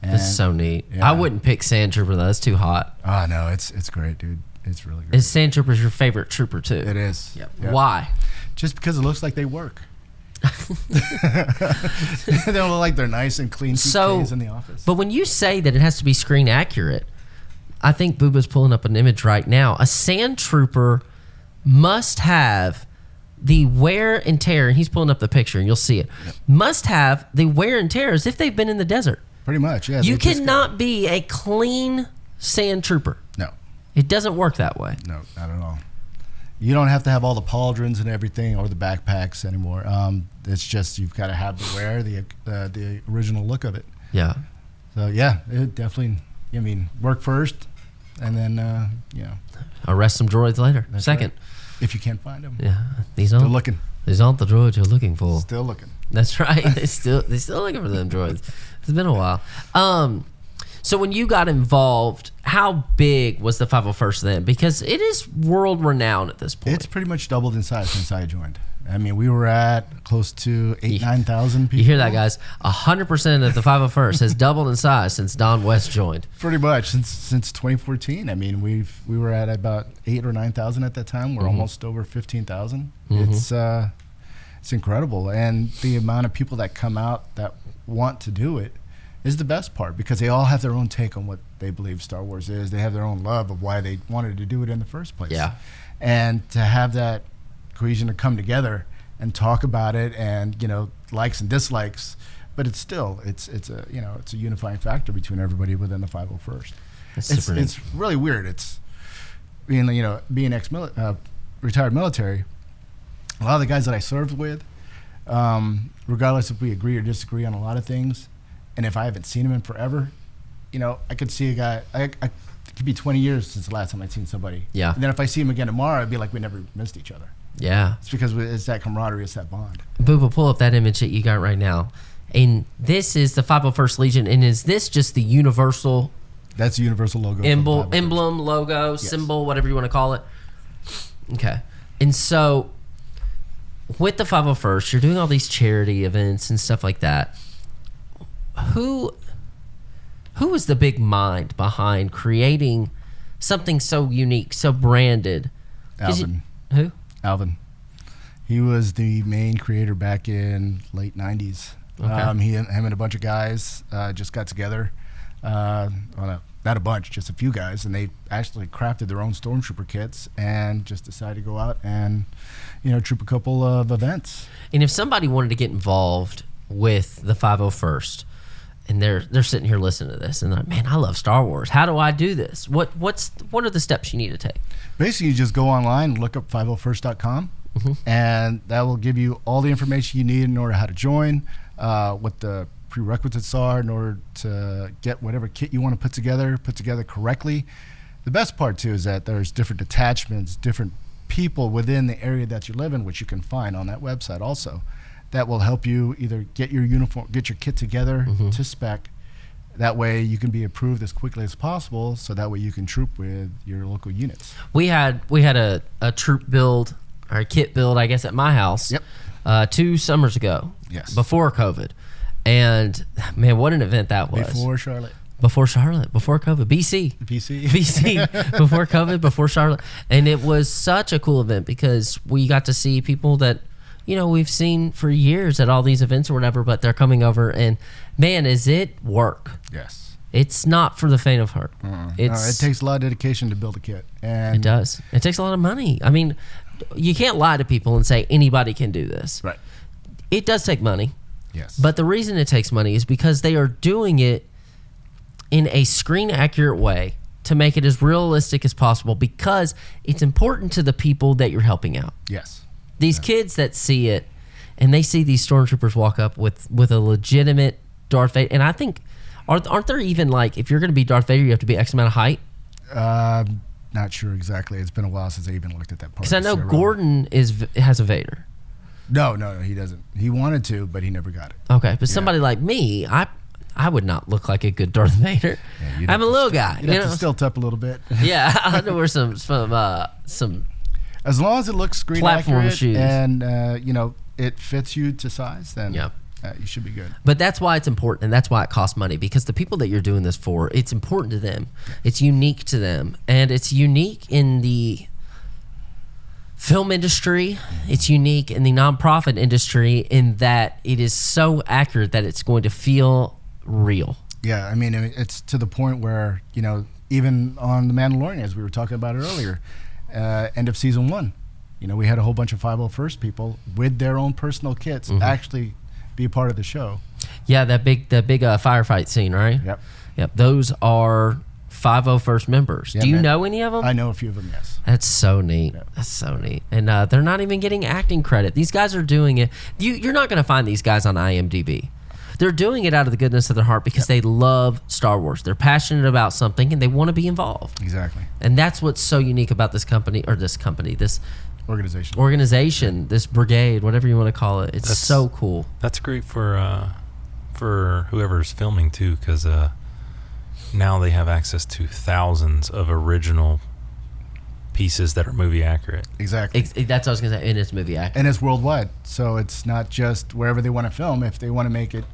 That's so neat. yeah. I wouldn't pick Sand Trooper, though. That's too hot. Oh no, it's great, dude. It's really great. Is Sand Trooper your favorite trooper, too? It is. Yep. Yeah. Why? Just because it looks like they work. They don't look like they're nice and clean PKs in the office. But when you say that it has to be screen accurate, I think Booba's pulling up an image right now. A Sand Trooper must have the wear and tear, and he's pulling up the picture, and you'll see it. Yep. Must have the wear and tear as if they've been in the desert. Pretty much, yeah. You they just cannot be a clean Sand Trooper. No, It doesn't work that way. not at all. You don't have to have all the pauldrons and everything or the backpacks anymore. It's just you've got to have the wear, the original look of it. Yeah. So yeah, it definitely. I mean, work first, and then Arrest some droids later. That's Second. right. If you can't find them. Yeah. These Still aren't looking. the droids you're looking for. Still looking. That's right. They're still looking for them droids. It's been a while. So when you got involved, how big was the 501st then? Because it is world renowned at this point. It's pretty much doubled in size since I joined. I mean, we were at close to 9,000 people. You hear that, guys? 100% of the 501st has doubled in size since Don West joined. Pretty much since 2014. I mean, we were at about 8,000 or 9,000 at that time. We're almost over 15,000. It's incredible, and the amount of people that come out that want to do it is the best part, because they all have their own take on what they believe Star Wars is. They have their own love of why they wanted to do it in the first place. Yeah. And to have that cohesion to come together and talk about it, and likes and dislikes, but it's still it's a unifying factor between everybody within the 501st. That's super neat. It's really weird. It's being retired military. A lot of the guys that I served with, regardless if we agree or disagree on a lot of things, and if I haven't seen him in forever, I could see a guy. It could be 20 years since the last time I'd seen somebody. Yeah. And then if I see him again tomorrow, it'd be like we never missed each other. Yeah. It's because it's that camaraderie, it's that bond. Booba, pull up that image that you got right now. And this is the 501st Legion. And is this just the universal That's the universal logo. for the 501st. emblem, logo, symbol, whatever you want to call it? Okay. And so with the 501st, you're doing all these charity events and stuff like that. Who was the big mind behind creating something so unique, so branded? 'Cause Alvin. Who? Alvin. He was the main creator back in late 90s. Okay. Him and a bunch of guys just got together. Not a bunch, just a few guys, and they actually crafted their own stormtrooper kits and just decided to go out and troop a couple of events. And if somebody wanted to get involved with the 501st, and they're sitting here listening to this, and they're like, man, I love Star Wars. How do I do this? What are the steps you need to take? Basically, you just go online, look up 501st.com, and that will give you all the information you need in order how to join, what the prerequisites are in order to get whatever kit you want to put together correctly. The best part, too, is that there's different detachments, different people within the area that you live in, which you can find on that website also, that will help you either get your uniform, get your kit together to spec. That way you can be approved as quickly as possible, so that way you can troop with your local units. We had a troop build, or a kit build, I guess, at my house. Yep. 2 summers ago. Yes. Before COVID. And man, what an event that was. Before Charlotte. Before Charlotte. Before COVID. BC. Before COVID, before Charlotte. And it was such a cool event because we got to see people that, we've seen for years at all these events or whatever, but they're coming over, and man, is it work. Yes. It's not for the faint of heart. It takes a lot of dedication to build a kit. And it does. It takes a lot of money. I mean, you can't lie to people and say anybody can do this. Right. It does take money. Yes. But the reason it takes money is because they are doing it in a screen accurate way to make it as realistic as possible, because it's important to the people that you're helping out. Yes. These kids that see it and they see these stormtroopers walk up with a legitimate Darth Vader, and I think aren't there even, like, if you're going to be Darth Vader, you have to be X amount of height? Not sure exactly. It's been a while since I even looked at that part. Because I know Gordon has a Vader. No, he doesn't. He wanted to, but he never got it. Okay, but somebody like me, I would not look like a good Darth Vader. Yeah, I'm a little guy. You'd have to stilt up a little bit. Yeah, I know where some as long as it looks screen platform accurate shoes. And it fits you to size, then you should be good. But that's why it's important, and that's why it costs money, because the people that you're doing this for, it's important to them. It's unique to them, and it's unique in the film industry. It's unique in the nonprofit industry in that it is so accurate that it's going to feel real. Yeah, I mean, it's to the point where, even on The Mandalorian, as we were talking about earlier, end of season 1, we had a whole bunch of 501st people with their own personal kits actually be a part of the show. Yeah, that big firefight scene, right? Yep. Those are 501st members. Yeah, Do you man. know any of them? I know a few of them, yes. That's so neat. Yeah. That's so neat. And they're not even getting acting credit. These guys are doing it. You're not going to find these guys on IMDb. They're doing it out of the goodness of their heart because they love Star Wars. They're passionate about something and they want to be involved. Exactly. And that's what's so unique about this organization, this brigade, whatever you want to call it. It's so cool. That's great for whoever's filming too, because now they have access to thousands of original pieces that are movie accurate. Exactly. That's what I was going to say, and it's movie accurate. And it's worldwide, so it's not just wherever they want to film. If they want to make it,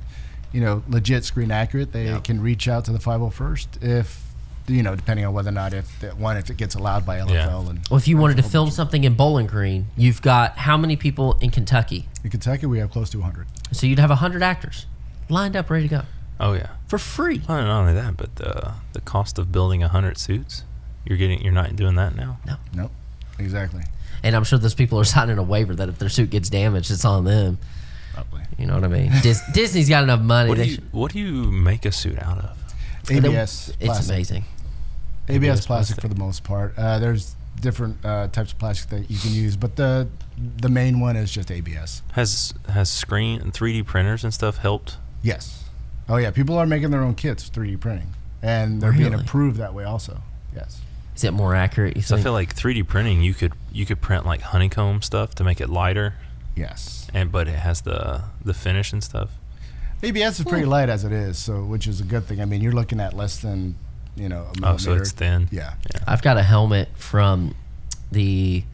legit screen accurate, they can reach out to the 501st. If depending on whether or not if it gets allowed by LFL. Yeah. Well, if you wanted to film something in Bowling Green, you've got how many people in Kentucky? In Kentucky, we have close to 100. So you'd have 100 actors lined up, ready to go. Oh yeah, for free. Not only that, but the cost of building 100 suits, you're not doing that now. No. Nope. Exactly. And I'm sure those people are signing a waiver that if their suit gets damaged, it's on them. Probably. You know what I mean? Disney's got enough money. What do you make a suit out of? ABS. It's amazing. ABS plastic for the most part. There's different types of plastic that you can use, but the main one is just ABS. Has screen and 3D printers and stuff helped? Yes. Oh yeah, people are making their own kits 3D printing, and they're being approved that way also. Yes. Is it more accurate? You So think? I feel like 3D printing, you could print like honeycomb stuff to make it lighter. Yes. But it has the finish and stuff. ABS is pretty light as it is, which is a good thing. I mean, you're looking at less than a millimeter. Oh, so it's thin. Yeah. I've got a helmet from the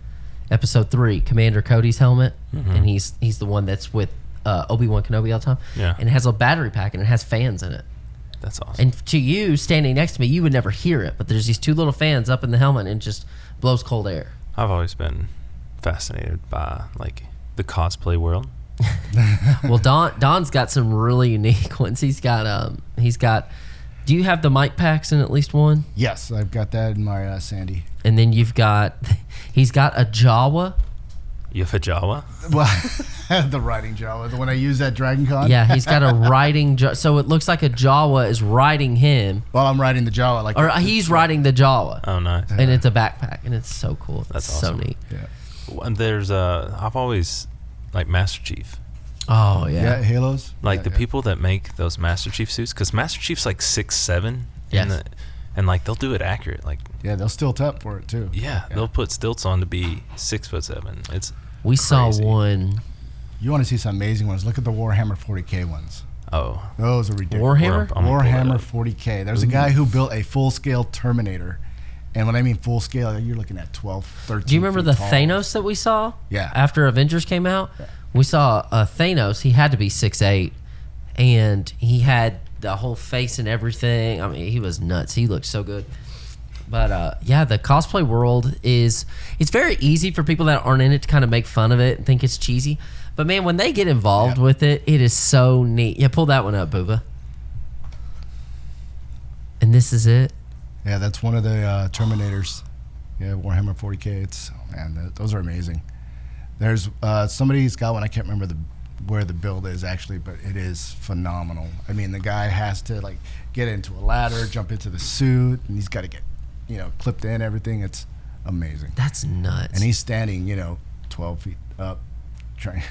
episode 3, Commander Cody's helmet, and he's the one that's with Obi-Wan Kenobi all the time. Yeah. And it has a battery pack and it has fans in it. That's awesome. And to you, standing next to me, you would never hear it, but there's these 2 little fans up in the helmet and it just blows cold air. I've always been fascinated by like the cosplay world. Well, Don's got some really unique ones. He's got. Do you have the mic packs in at least one? Yes, I've got that in my Sandy. And then he's got a Jawa. You have a Jawa? Well, the riding Jawa, the one I use at Dragon Con. Yeah, he's got a riding. So it looks like a Jawa is riding him. Well, I'm riding the Jawa, or he's riding the Jawa. Oh, nice. And it's a backpack, and it's so cool. That's it's awesome. So neat. Yeah. And there's I've always like Master Chief. Oh yeah. Yeah, Halos. Like the people that make those Master Chief suits, because Master Chief's like 6'7". Yes. And like they'll do it accurate. Like they'll stilt up for it too. Yeah, they'll put stilts on to be 6'7". It's we crazy. saw one. You want to see some amazing ones? Look at the Warhammer 40K ones. Oh, those are ridiculous. Warhammer 40K. There's a guy who built a full-scale Terminator, and when I mean full-scale, you're looking at 12, 13. Do you remember the tall. Thanos that we saw? Yeah. After Avengers came out, Yeah. we saw Thanos. He had to be 6'8", and he had the whole face and everything. I mean, he was nuts. He looked so good. But the cosplay world it's very easy for people that aren't in it to kind of make fun of it and think it's cheesy. But man, when they get involved with it, it is so neat. Yeah, pull that one up, Booba. And this is it? Yeah, that's one of the Terminators. Yeah, Warhammer 40K. Those are amazing. There's somebody's got one. I can't remember where the build is actually, but it is phenomenal. I mean, the guy has to like get into a ladder, jump into the suit, and he's got to get, clipped in, everything. It's amazing. That's nuts. And he's standing, 12 feet up.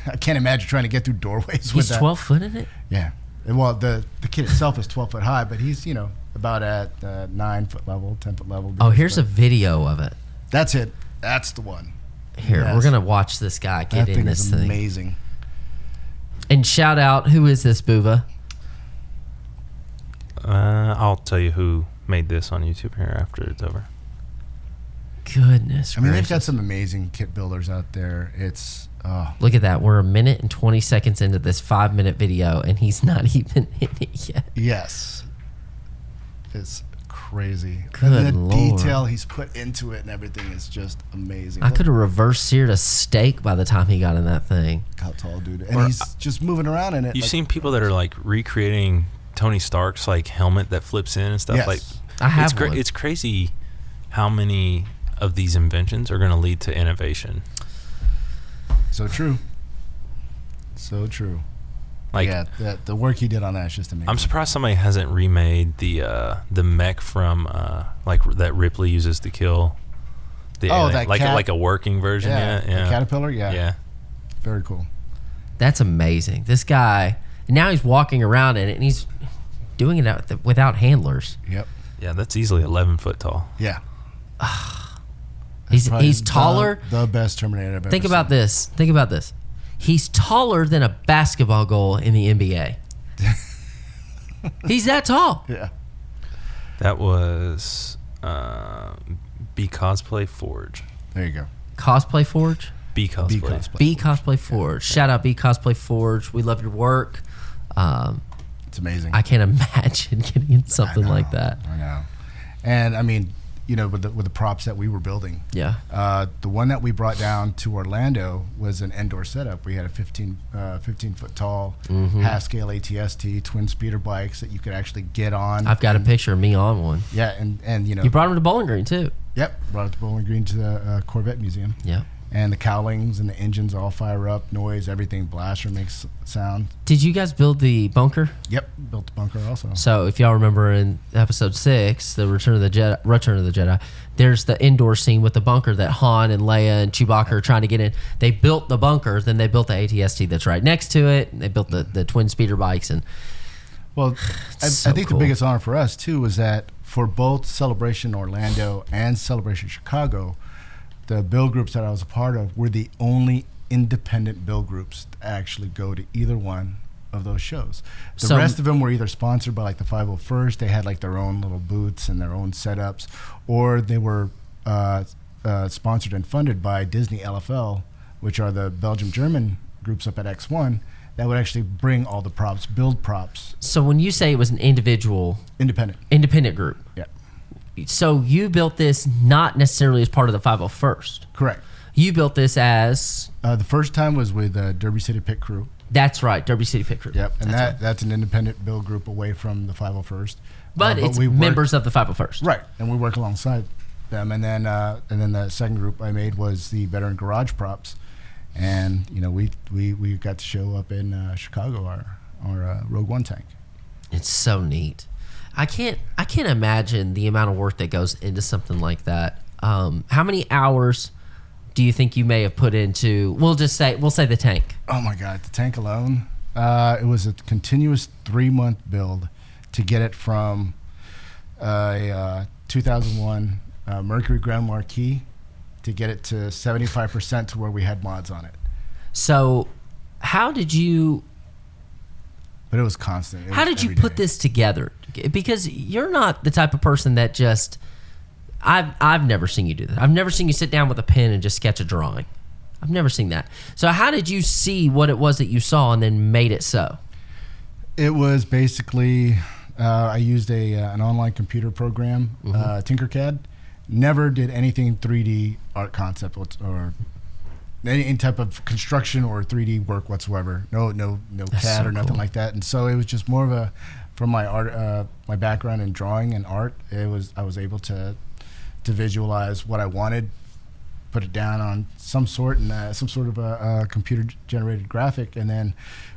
I can't imagine trying to get through doorways with that. He's 12 foot in it? Yeah. Well, the kid itself is 12 foot high, but he's, about at 9 foot level, 10 foot level. Oh, here's a video of it. That's it. That's the one. Here, we're going to watch this guy get in this thing. Amazing. And shout out, who is this, Booba? I'll tell you who made this on YouTube here after it's over. Goodness I mean, gracious. they've got some amazing kit builders out there. It's... Look at that. We're 1 minute and 20 seconds into this 5-minute video, and he's not even in it yet. Yes. It's crazy. Good and the Lord. detail he's put into it and everything is just amazing. I could have reverse seared a steak by the time he got in that thing. How tall, dude. And he's just moving around in it. You've seen people that are like recreating Tony Stark's like helmet that flips in and stuff. Yes. Like, I have one. It's crazy how many of these inventions are going to lead to innovation. So true. So true. Like, yeah, the work he did on that is just amazing. I'm surprised somebody hasn't remade the mech from like that Ripley uses to kill the alien. that like cat? like a working version. Yeah, The caterpillar. Yeah, very cool. That's amazing. This guy, and now he's walking around in it, and he's doing it without handlers. Yep. Yeah, that's easily 11 foot tall. Yeah. He's Probably taller. The best Terminator I've ever Think seen. about this. Think about this. He's taller than a basketball goal in the NBA. He's that tall. Yeah. That was B Cosplay Forge. There you go. Cosplay Forge? B Cosplay. Cosplay. B Cosplay Forge. Shout out B Cosplay Forge. We love your work. It's amazing. I can't imagine getting in something I know, like that. I know. And I mean, with the props that we were building. Yeah. The one that we brought down to Orlando was an indoor setup. We had a 15 foot tall half scale ATST twin speeder bikes that you could actually get on. I've got a picture of me on one. Yeah, and You brought him to Bowling Green too. Yep, brought it to Bowling Green to the Corvette Museum. Yeah. And the cowlings and the engines all fire up, noise, everything, blaster makes sound. Did you guys build the bunker? Yep, built the bunker also. So if y'all remember in episode 6, the Return of the Jedi, there's the indoor scene with the bunker that Han and Leia and Chewbacca are trying to get in. They built the bunker, then they built the ATST that's right next to it. And they built the twin speeder bikes, and Well, I think cool. the biggest honor for us too was that for both Celebration Orlando and Celebration Chicago, the build groups that I was a part of were the only independent build groups to actually go to either one of those shows. The rest of them were either sponsored by like the 501st, they had like their own little booths and their own setups, or they were sponsored and funded by Disney LFL, which are the Belgium-German groups up at X1 that would actually bring all the props, build props. so when you say it was an independent group, Yeah, so you built this not necessarily as part of the 501st. correct. You built this as... The first time was with Derby City Pit Crew. That's right, Derby City Pit Crew. Yep, and That's right. that's an independent build group away from the 501st. But it's members of the 501st. Right, and we work alongside them. And then the second group I made was the Veteran Garage Props, and we got to show up in Chicago our Rogue One tank. It's so neat. I can't imagine the amount of work that goes into something like that. How many hours do you think you may have put into? We'll say the tank. Oh my God, the tank alone! It was a continuous 3-month build to get it from a 2001 Mercury Grand Marquis to get it to 75% to where we had mods on it. So, how did you? But it was constant. How did you put this together? Because you're not the type of person that just. I've never seen you do that. I've never seen you sit down with a pen and just sketch a drawing. I've never seen that. So how did you see what it was that you saw and then made it so? It was basically I used an online computer program, Tinkercad. Never did anything 3D art concept or any type of construction or 3D work whatsoever. No CAD so or nothing cool. like that. And so it was just more of a from my art, my background in drawing and art, I was able to visualize what I wanted, put it down on some sort of a computer generated graphic, and then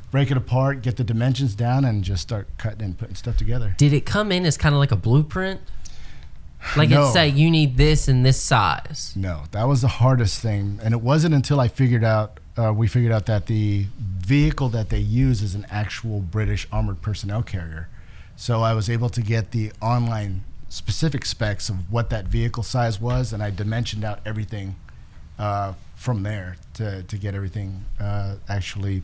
break it apart, get the dimensions down, and just start cutting and putting stuff together. Did it come in as kind of like a blueprint? Like No. it'd say you need this in this size. No, that was the hardest thing, and it wasn't until we figured out that the vehicle that they use is an actual British armored personnel carrier. So I was able to get the online specific specs of what that vehicle size was, and I dimensioned out everything from there to get everything actually.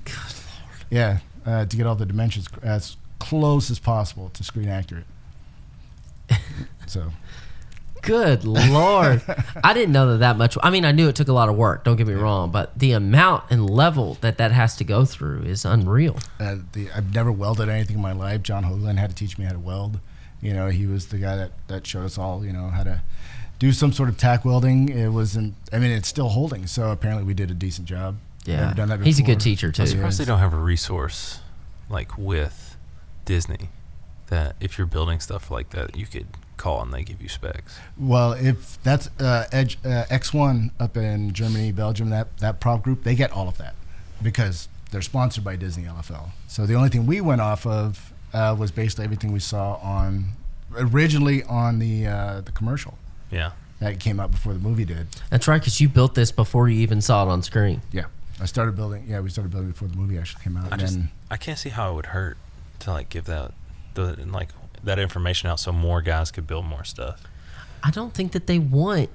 To get all the dimensions as close as possible to screen accurate. So. Good Lord. I didn't know that much. I mean, I knew it took a lot of work, don't get me wrong, but the amount and level that has to go through is unreal. I've never welded anything in my life. John Hoagland had to teach me how to weld. He was the guy that showed us all, how to do some sort of tack welding. It's still holding, so apparently we did a decent job. Yeah, never done that he's a before. good teacher too. I'm surprised they don't have a resource like with Disney that if you're building stuff like that, you could call and they give you specs. Well, if that's X1 up in Germany, Belgium, that prop group, they get all of that because they're sponsored by Disney LFL. So the only thing we went off of was basically everything we saw originally on the commercial. Yeah. That came out before the movie did. That's right, because you built this before you even saw it on screen. Yeah. We started building before the movie actually came out. I can't see how it would hurt to like give that information out so more guys could build more stuff. I don't think that they want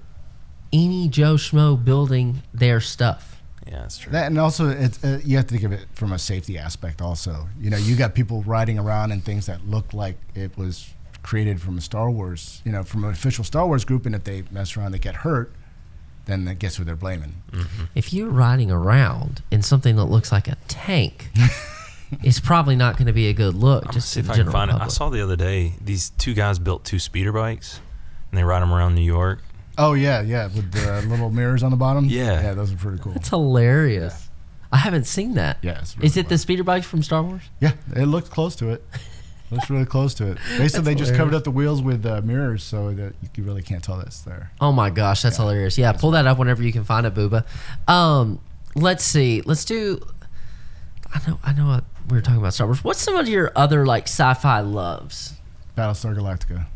any Joe Schmo building their stuff. Yeah, that's true. That, and also, it's you have to think of it from a safety aspect also. You got people riding around in things that look like it was created from a Star Wars, from an official Star Wars group, and if they mess around, they get hurt, then that guess who they're blaming. Mm-hmm. If you're riding around in something that looks like a tank, it's probably not going to be a good look. I'm Just see to if the I can general find it. I public. saw the other day these two guys built 2 speeder bikes, and they ride them around New York. Oh yeah, with the little mirrors on the bottom. Yeah, those are pretty cool. That's hilarious. I haven't seen that. Yeah, it's really Is it fun. the speeder bike from Star Wars? Yeah, it looked close to it. Looks really close to it. Basically, they just covered up the wheels with mirrors so that you really can't tell that's there. Oh my gosh, that's hilarious. Yeah, pull that up whenever you can find it, Booba. Let's see. Let's do. I know what we were talking about Star Wars. What's some of your other like sci-fi loves? Battlestar Galactica.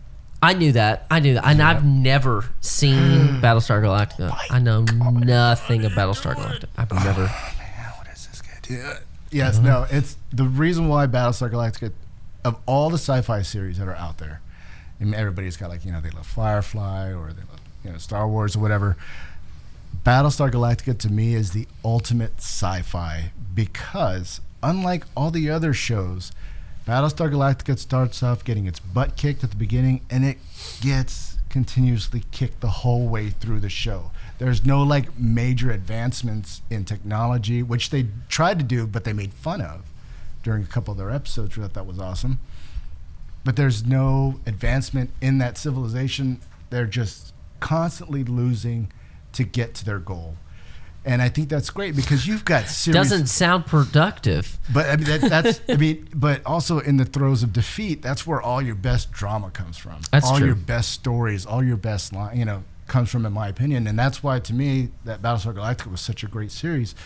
I knew that. And I've never seen Battlestar Galactica. I know nothing of Battlestar Galactica. I've never. Man, what is this guy doing? Yes, no. It's the reason why Battlestar Galactica, of all the sci-fi series that are out there, and everybody's got they love Firefly or they love Star Wars or whatever. Battlestar Galactica to me is the ultimate sci-fi because unlike all the other shows, Battlestar Galactica starts off getting its butt kicked at the beginning and it gets continuously kicked the whole way through the show. There's no major advancements in technology, which they tried to do, but they made fun of during a couple of their episodes. We thought that was awesome. But there's no advancement in that civilization. They're just constantly losing to get to their goal. And I think that's great because you've got series. Doesn't sound productive. But I mean, that's but also in the throes of defeat, that's where all your best drama comes from. That's all true. your best stories, all your best comes from, in my opinion. And that's why to me that Battlestar Galactica was such a great series.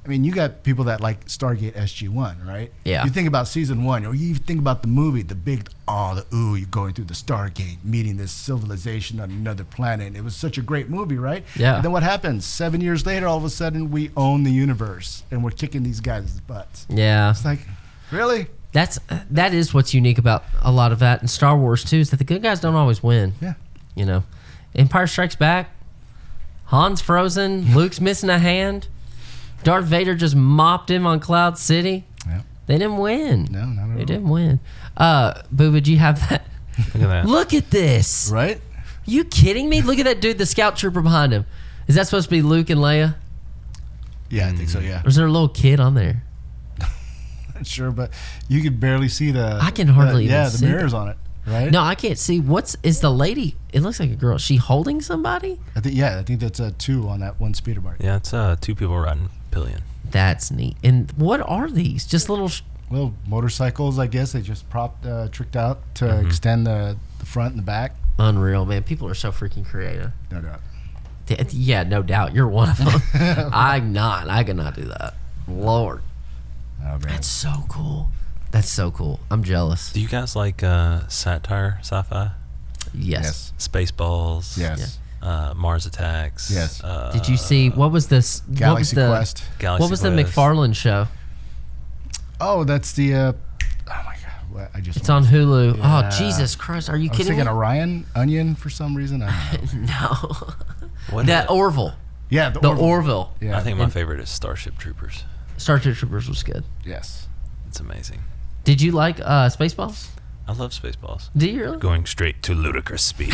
I mean, you got people that like Stargate SG-1, right? Yeah. You think about season 1, or you think about the movie, the big, you're going through the Stargate, meeting this civilization on another planet. And it was such a great movie, right? Yeah. And then what happens? 7 years later, all of a sudden, we own the universe, and we're kicking these guys' butts. Yeah. It's like, really? That is what's unique about a lot of that in Star Wars too, is that the good guys don't always win. Yeah. Empire Strikes Back, Han's frozen, Luke's missing a hand. Darth Vader just mopped him on Cloud City. Yeah. They didn't win. No, not at all. They didn't win. Booba, do you have that? Look at that. Look at this. Right? You kidding me? Look at that dude, the scout trooper behind him. Is that supposed to be Luke and Leia? Yeah, I think so, yeah. Or is there a little kid on there? Not sure, but you could barely see the... I can hardly even the see mirrors that. on it, right? No, I can't see. Is the lady? It looks like a girl. Is she holding somebody? I think that's 2 on that one speeder bike. Yeah, it's 2 people riding pillion. That's neat. And what are these? Just little little motorcycles, I guess. They just tricked out to extend the front and the back. Unreal, man. People are so freaking creative. No doubt. Yeah, no doubt. You're one of them. I'm not. I cannot do that. Lord. Oh, man. That's so cool. That's so cool. I'm jealous. Do you guys like satire sci-fi? Yes. Spaceballs. Yes. Mars Attacks. Yes. Did you see what was this? Galaxy Quest. Galaxy What was the Quest. McFarlane show? Oh, that's the. Oh my God! It's on Hulu. Yeah. Oh Jesus Christ! Are you I was kidding thinking me? Orion Onion for some reason. I don't know. No. What is That it? Orville. Yeah, The Orville. Yeah. I think my favorite is Starship Troopers. Star Trek Troopers was good. Yes. It's amazing. Did you like Spaceballs? I love Spaceballs. Do you really? Going straight to ludicrous speed.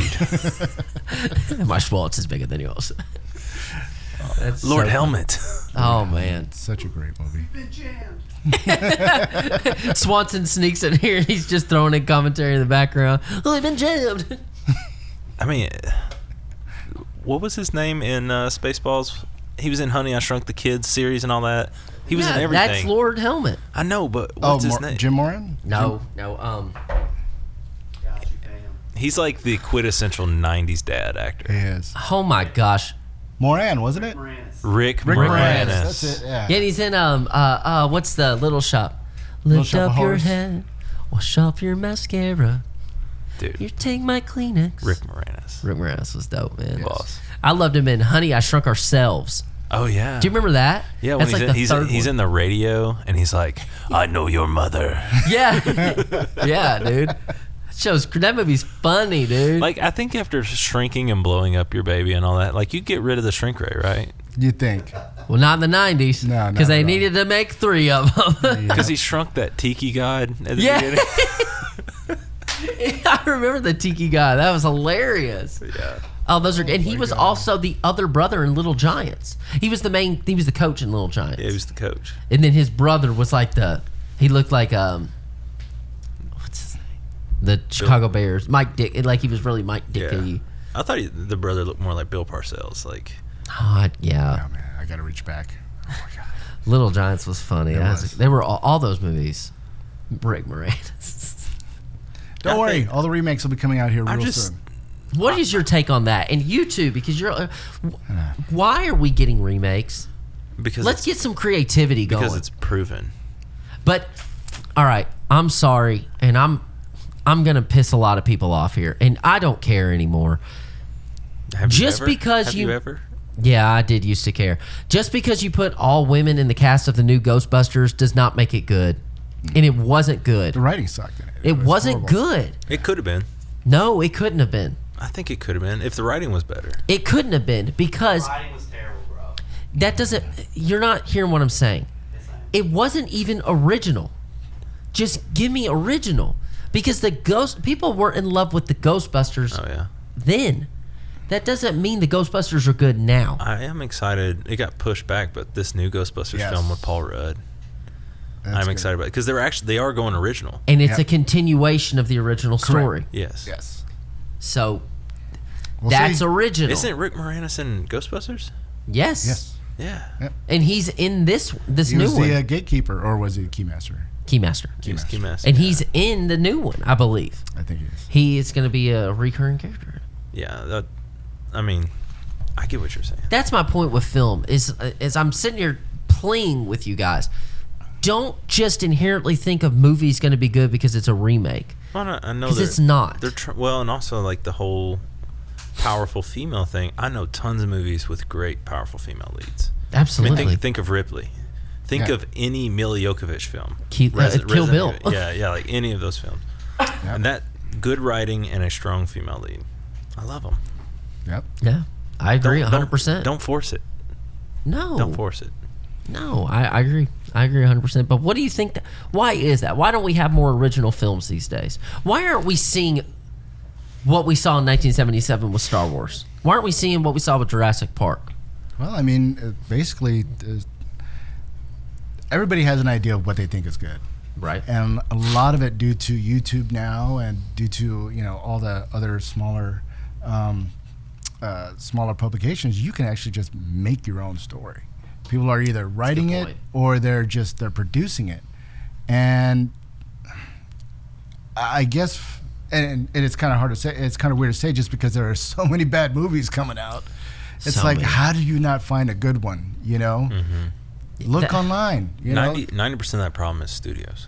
My schmaltz is bigger than yours. That's Lord so- Helmet. Oh man. Such a great movie. Swanson sneaks in here and he's just throwing in commentary in the background. Oh, I've been jammed. I mean, what was his name in Spaceballs? He was in Honey, I Shrunk the Kids series and all that. He was in everything. That's Lord Helmet. I know, but what's his name? Jim Moran? No. He's like the quintessential 90s dad actor. He is. Oh my gosh. Moran, wasn't it? Rick Rick Moranis. That's it, yeah. Yeah, and he's in what's the Little Shop? Lift Shop of up your Horrors. head, wash off your mascara. Dude, You take my Kleenex. Rick Moranis. Rick Moranis was dope, man. Boss. I loved him in Honey, I Shrunk Ourselves. Oh, yeah. Do you remember that? Yeah, when That's he's third in the radio and he's like, I know your mother. one. Yeah. Yeah, dude. That movie's funny, dude. Like, I think after shrinking and blowing up your baby and all that, like, you get rid of the shrink ray, right? You think? Well, not in the 90s. No, not Because they at all. needed to make 3 of them. Because he shrunk that tiki god at the Yeah. beginning. I remember the Tiki guy. That was hilarious. Yeah. Oh, those are, and he was also the other brother in Little Giants. He was the coach in Little Giants. Yeah, he was the coach. And then his brother was like he looked like what's his name? The Chicago Bears. Mike Dick, like he was really Mike Dickey. I thought the brother looked more like Bill Parcells. Like, Yeah. Oh, man, I got to reach back. Oh, my God. Little Giants was funny. It was. They were all those movies. Rick Moranis. Don't worry. All the remakes will be coming out here real soon. What is your take on that? And you too, because why are we getting remakes? because Let's get some creativity going. because it's proven. But all right, I'm sorry, and I'm gonna piss a lot of people off here, and I don't care anymore. Have Just you ever? because Have you- you ever? Yeah, I did used to care. Just because you put all women in the cast of the new Ghostbusters does not make it good, and it wasn't good. The writing sucked in it. It was wasn't horrible. good. It could have been. No, it couldn't have been. I think it could have been if the writing was better. It couldn't have been because Writing was terrible, bro. that doesn't. You're not hearing what I'm saying. It wasn't even original. Just give me original, because the people were in love with the Ghostbusters Oh yeah. then. That doesn't mean the Ghostbusters are good now. I am excited. It got pushed back, but this new Ghostbusters Yes. film with Paul Rudd, That's I'm good. excited about it because they are going original. And it's Yep. a continuation of the original story. Yes. Yes. So We'll that's see. original. Isn't Rick Moranis in Ghostbusters? Yes. Yes. Yeah. And he's in this He new was one. the gatekeeper, or was he the keymaster? Keymaster. He was Keymaster. Keymaster. And he's in the new one, I believe. I think he is. He is going to be a recurring character. Yeah. I mean, I get what you're saying. That's my point with film is I'm sitting here playing with you guys. Don't just inherently think of movies going to be good because it's a remake. Well, I know 'Cause they're- it's not. They're well, and also like the whole powerful female thing. I know tons of movies with great powerful female leads. I Absolutely. mean, think of Ripley. Think Yeah. of any Mila Jovovich film. Kill Resident Bill. Evil. Yeah, like any of those films. And that good writing and a strong female lead. I love them. Yep. Yeah, I agree 100%. Don't force it. No. Don't force it. No, I agree. I agree 100%. But what do you think? Why is that? Why don't we have more original films these days? Why aren't we seeing what we saw in 1977 with Star Wars? Why aren't we seeing what we saw with Jurassic Park? Well, I mean, basically, everybody has an idea of what they think is good. Right. And a lot of it due to YouTube now, and due to all the other smaller publications, you can actually just make your own story. People are either writing it point. or they're producing it, And I guess, and it's kind of hard to say, it's kind of weird to say just because there are so many bad movies coming out. It's So like, many. how do you not find a good one, you know? Look online, you know? 90% of that problem is studios.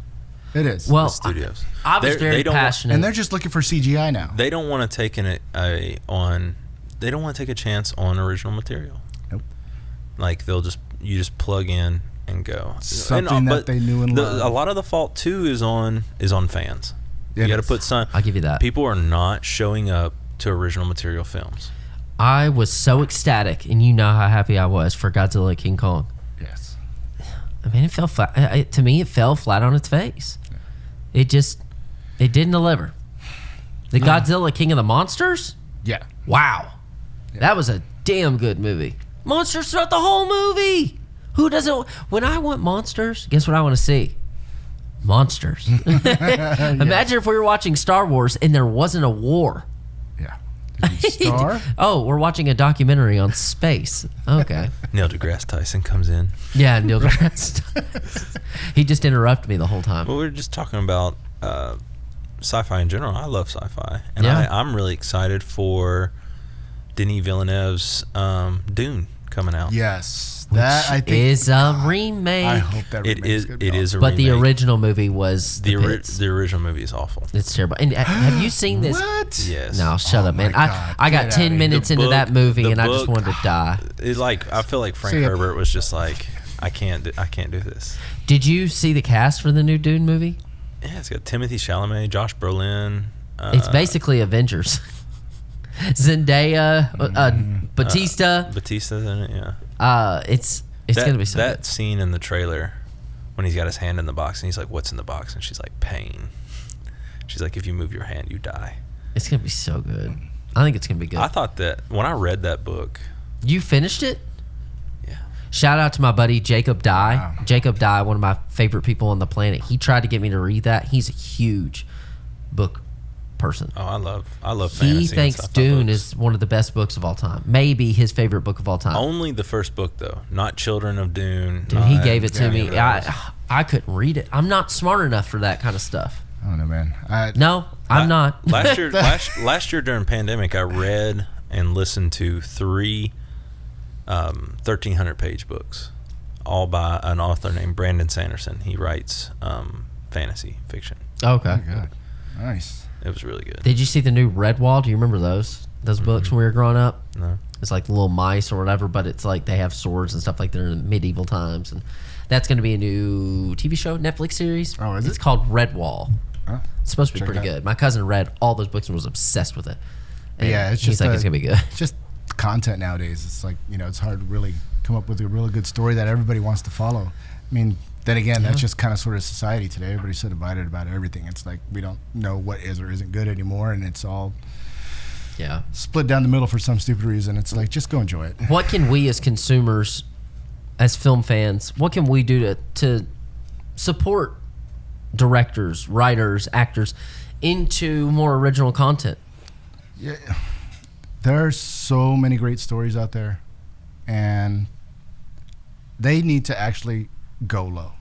It is. Well, The studios. I was very They don't want- passionate. and they're just looking for CGI now. They don't want to take they don't want to take a chance on original material. Nope. Like you just plug in and go. Something that but they knew and loved. A lot of the fault too is on fans. It You got to is. put some. I'll give you that. People are not showing up to original material films. I was so ecstatic, and you know how happy I was for Godzilla King Kong. Yes. I mean, it fell flat. To me, it fell flat on its face. It didn't deliver. The Godzilla King of the Monsters? Yeah. Wow. That was a damn good movie. Monsters throughout the whole movie. Who doesn't? When I want monsters, guess what I want to see? Monsters. Imagine if we were watching Star Wars and there wasn't a war. Yeah. Star? Oh, we're watching a documentary on space. Okay. Neil deGrasse Tyson comes in. Yeah, Neil deGrasse. He just interrupted me the whole time. Well, we were just talking about sci-fi in general. I love sci-fi, and Yeah. I'm really excited for Denis Villeneuve's Dune coming out. Yes. Which That, I think, is a remake. I hope that It remake's is. gonna be It is a But the remake. original movie was The pits. original movie is awful. It's terrible. And have you seen this? What? Yes. No, shut Oh up, man. my God, I got get 10 outta here. minutes The into book- that movie the and I just book- wanted to die. It's like I feel like Frank See, Herbert was just like, I can't do this. Did you see the cast for the new Dune movie? Yeah, it's got Timothy Chalamet, Josh Brolin. It's basically Avengers. Zendaya, Batista. Batista's in it. Yeah. It's gonna be so that good. scene in the trailer when he's got his hand in the box and he's like, "What's in the box?" and she's like, "Pain." She's like, "If you move your hand, you die." It's gonna be so good. I think it's gonna be good. I thought that when I read that book, You finished it? yeah, Shout out to my buddy Jacob Dye. Wow. Jacob Dye, one of my favorite people on the planet. He tried to get me to read that. He's a huge book person. oh, I love fantasy. He and thinks sci-fi Dune books. is one of the best books of all time. Maybe his favorite book of all time. Only the first book though, not Children of Dune. Dude, he not gave it to any me. of those. I couldn't read it. I'm not smart enough for that kind of stuff. I don't know, man. No, I'm not. Last year during pandemic, I read and listened to 3 1,300-page books, all by an author named Brandon Sanderson. He writes fantasy fiction. Okay. Good. Nice. It was really good. Did you see the new Redwall? Do you remember those books when we were growing up? No. It's like little mice or whatever, but it's like they have swords and stuff like they're in medieval times. And that's going to be a new TV show, Netflix series. Oh, is It's it? called Redwall. Huh? It's supposed to be Check pretty it out. good. My cousin read all those books and was obsessed with it. And Yeah, it's he's just like, it's going to be good. It's just content nowadays. It's like, it's hard to really come up with a really good story that everybody wants to follow. I mean, then again, that's just kind of sort of society today. Everybody's so divided about everything. It's like we don't know what is or isn't good anymore, and it's all Yeah. split down the middle for some stupid reason. It's like, just go enjoy it. What can we as consumers, as film fans, what can we do to support directors, writers, actors into more original content? Yeah, there are so many great stories out there, and they need to actually go low.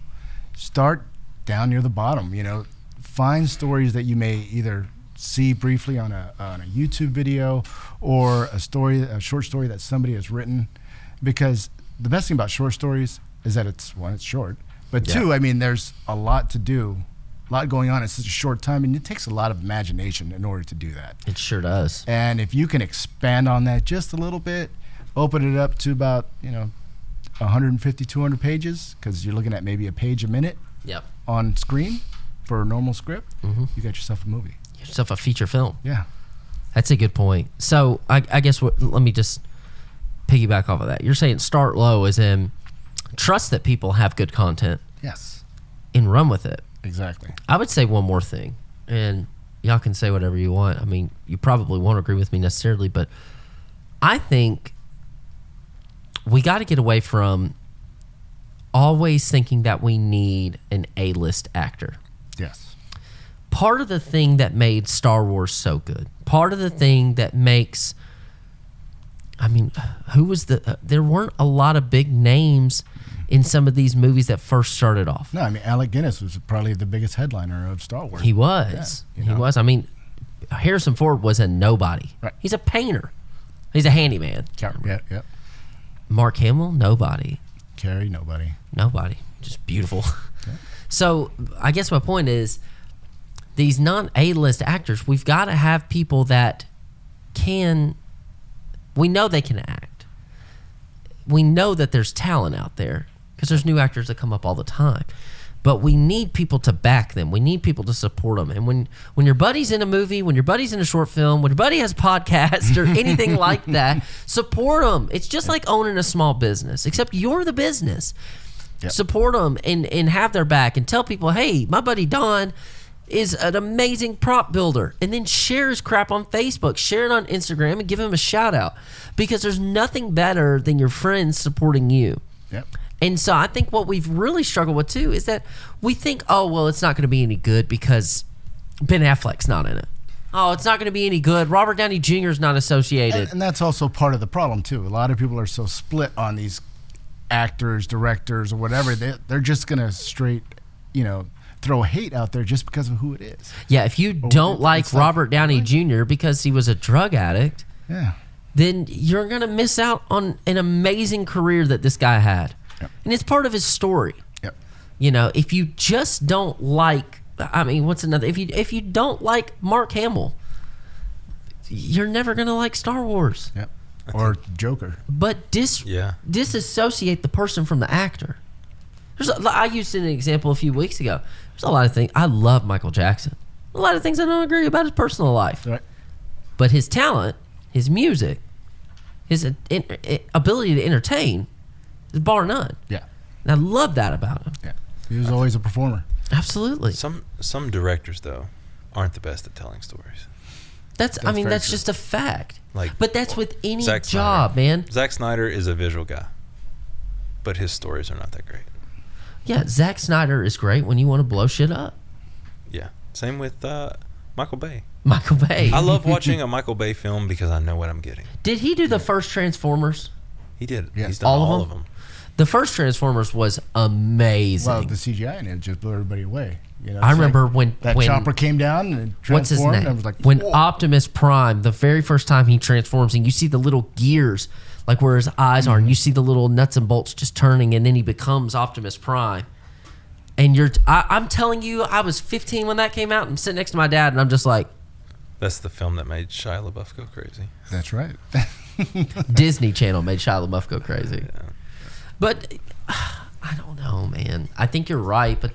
Start down near the bottom. Find stories that you may either see briefly on a YouTube video or a short story that somebody has written, because the best thing about short stories is that it's short, but two, I mean, there's a lot to do, a lot going on in such a short time, and it takes a lot of imagination in order to do that. It sure does. And if you can expand on that just a little bit, open it up to about 150, 200 pages, because you're looking at maybe a page a minute Yep. on screen for a normal script, you got yourself a movie. Yourself a feature film. Yeah. That's a good point. So I guess let me just piggyback off of that. You're saying start low as in trust that people have good content Yes. and run with it. Exactly. I would say one more thing, and y'all can say whatever you want. I mean, you probably won't agree with me necessarily, but I think we got to get away from always thinking that we need an A-list actor. Yes. Part of the thing that made Star Wars so good, part of the thing that makes, I mean, there weren't a lot of big names in some of these movies that first started off. No, I mean, Alec Guinness was probably the biggest headliner of Star Wars. He was. Yeah, he was. I mean, Harrison Ford was a nobody. Right. He's a painter. He's a handyman. Yeah. Mark Hamill, nobody. Carrie, nobody. Nobody. Just beautiful. Yeah. So I guess my point is, these non-A-list actors, we've got to have people that we know they can act. We know that there's talent out there because there's new actors that come up all the time. But we need people to back them. We need people to support them. And when your buddy's in a movie, when your buddy's in a short film, when your buddy has a podcast or anything like that, support them. It's just like owning a small business, except you're the business. Yep. Support them and have their back and tell people, hey, my buddy Don is an amazing prop builder, and then share his crap on Facebook, share it on Instagram, and give him a shout out, because there's nothing better than your friends supporting you. Yep. And so I think what we've really struggled with too is that we think, oh, well, it's not going to be any good because Ben Affleck's not in it. Oh, it's not going to be any good. Robert Downey Jr. is not associated. And that's also part of the problem too. A lot of people are so split on these actors, directors, or whatever. They're just going to straight, throw hate out there just because of who it is. Yeah, if you don't like Robert Downey Jr. because he was a drug addict, then you're going to miss out on an amazing career that this guy had. Yep. And it's part of his story. Yep. If you just don't like, what's another? If you don't like Mark Hamill, you're never going to like Star Wars. Yep. Or Joker. But disassociate the person from the actor. I used an example a few weeks ago. There's a lot of things. I love Michael Jackson. A lot of things I don't agree about his personal life. Right. But his talent, his music, his ability to entertain is bar none. Yeah. And I love that about him. Yeah. He was always a performer. Absolutely. Some directors, though, aren't the best at telling stories. That's just a fact. But that's with any Snyder. job, man. Zack Snyder is a visual guy, but his stories are not that great. Yeah, Zack Snyder is great when you want to blow shit up. Yeah. Same with Michael Bay. Michael Bay. I love watching a Michael Bay film because I know what I'm getting. Did he do the first Transformers? He did. Yeah. He's done all of them. The first Transformers was amazing. Well, the CGI in it just blew everybody away. I remember when chopper came down and transformed. What's his name? I was like, when whoa. Optimus Prime, the very first time he transforms, and you see the little gears, like where his eyes are, and you see the little nuts and bolts just turning, and then he becomes Optimus Prime. And I'm telling you, I was 15 when that came out. I'm sitting next to my dad, and I'm just like, that's the film that made Shia LaBeouf go crazy. That's right. Disney Channel made Shia LaBeouf go crazy. Yeah. But I don't know, man. I think you're right, but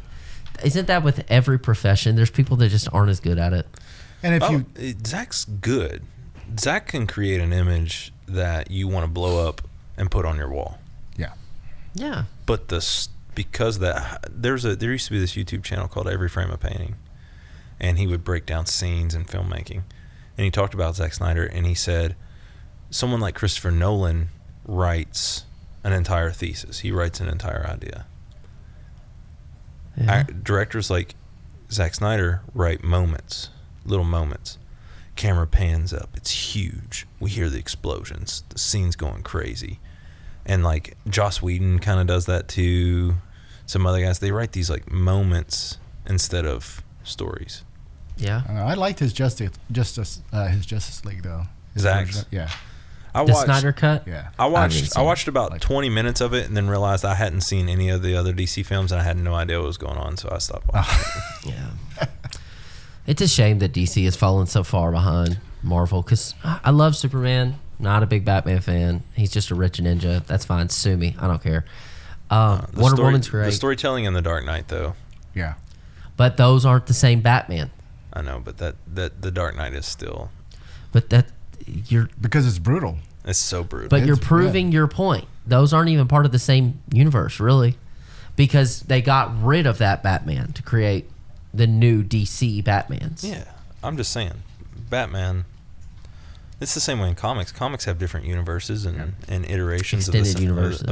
isn't that with every profession? There's people that just aren't as good at it. And if Zach's good. Zach can create an image that you want to blow up and put on your wall. Yeah. Yeah. But because that there used to be this YouTube channel called Every Frame of Painting, and he would break down scenes in filmmaking, and he talked about Zack Snyder, and he said someone like Christopher Nolan writes an entire thesis. He writes an entire idea. Yeah. Directors like Zack Snyder write moments, little moments. Camera pans up. It's huge. We hear the explosions. The scene's going crazy. And like Joss Whedon kind of does that too. Some other guys, they write these like moments instead of stories. Yeah. I liked his Justice League though. Zach's? Yeah. The Snyder Cut? Yeah. I watched about 20 minutes of it and then realized I hadn't seen any of the other DC films and I had no idea what was going on, so I stopped watching it. Yeah. It's a shame that DC has fallen so far behind Marvel, because I love Superman. Not a big Batman fan. He's just a rich ninja. That's fine. Sue me. I don't care. Wonder Woman's great. The storytelling in The Dark Knight, though. Yeah. But those aren't the same Batman. I know, but that The Dark Knight is still... But because it's brutal. It's so brutal. But you're proving your point. Those aren't even part of the same universe, really, because they got rid of that Batman to create the new DC Batmans. Yeah, I'm just saying, Batman. It's the same way in comics. Comics have different universes and iterations of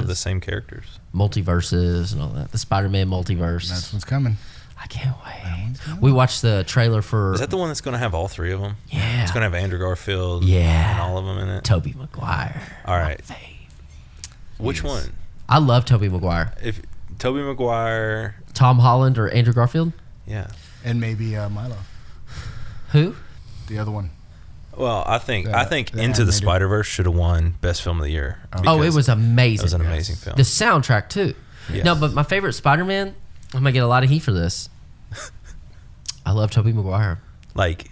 the same characters. Multiverses and all that. The Spider-Man multiverse. That's what's coming. I can't wait. We watched the trailer for... Is that the one that's going to have all three of them? Yeah. It's going to have Andrew Garfield and all of them in it? Tobey Maguire. All right. My fave. Which one? I love Tobey Maguire. If Tobey Maguire, Tom Holland or Andrew Garfield? yeah. And maybe Milo, Who? the other one. Well, I think The Into the animated. Spider-Verse should have won Best Film of the Year. Oh, it because was amazing. It was an amazing film. The soundtrack too. Yes. No, but my favorite Spider-Man, I'm gonna get a lot of heat for this. I love Tobey Maguire. Like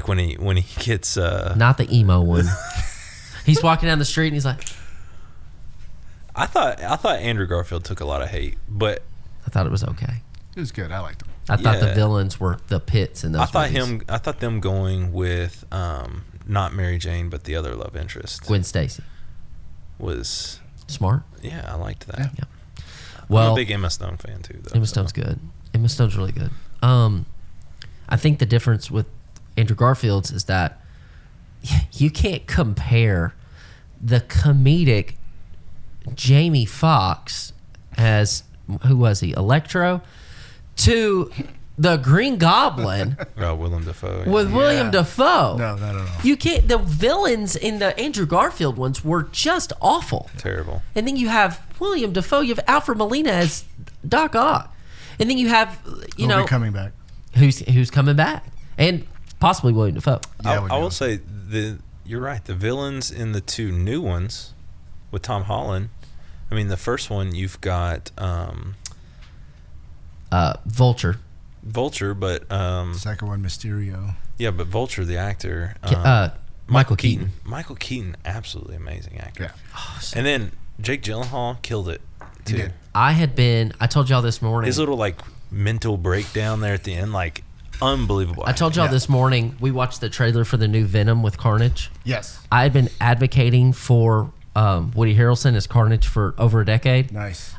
when he gets Not the emo one. He's walking down the street and he's like, I thought Andrew Garfield took a lot of hate, but I thought it was okay. It was good. I liked him. I thought the Yeah. villains were the pits in those movies. I thought them going with not Mary Jane but the other love interest Gwen Stacy. was Smart. I liked that. Yeah. I'm Well, a big Emma Stone fan too though. Emma Stone's good. Emma Stone's really good. I think the difference with Andrew Garfield's is that you can't compare the comedic Jamie Foxx as, who was he, Electro, to the Green Goblin Willem Dafoe. with William Dafoe. No, not at all. You can't. The villains in the Andrew Garfield ones were just awful. Terrible. And then you have William Dafoe. You have Alfred Molina as Doc Ock. And then you have, you He'll know, be coming back. who's coming back, and possibly William Dafoe. Yeah, I will say you're right. The villains in the two new ones with Tom Holland. I mean, the first one you've got Vulture. Vulture, but Second one, Mysterio. yeah, but Vulture, the actor, Michael Keaton. Michael Keaton, absolutely amazing actor. Yeah. And then Jake Gyllenhaal killed it too. He did. I told y'all this morning. His little like mental breakdown there at the end, like unbelievable. I told y'all Yeah. this morning we watched the trailer for the new Venom with Carnage. Yes. I had been advocating for Woody Harrelson as Carnage for over a decade. Nice.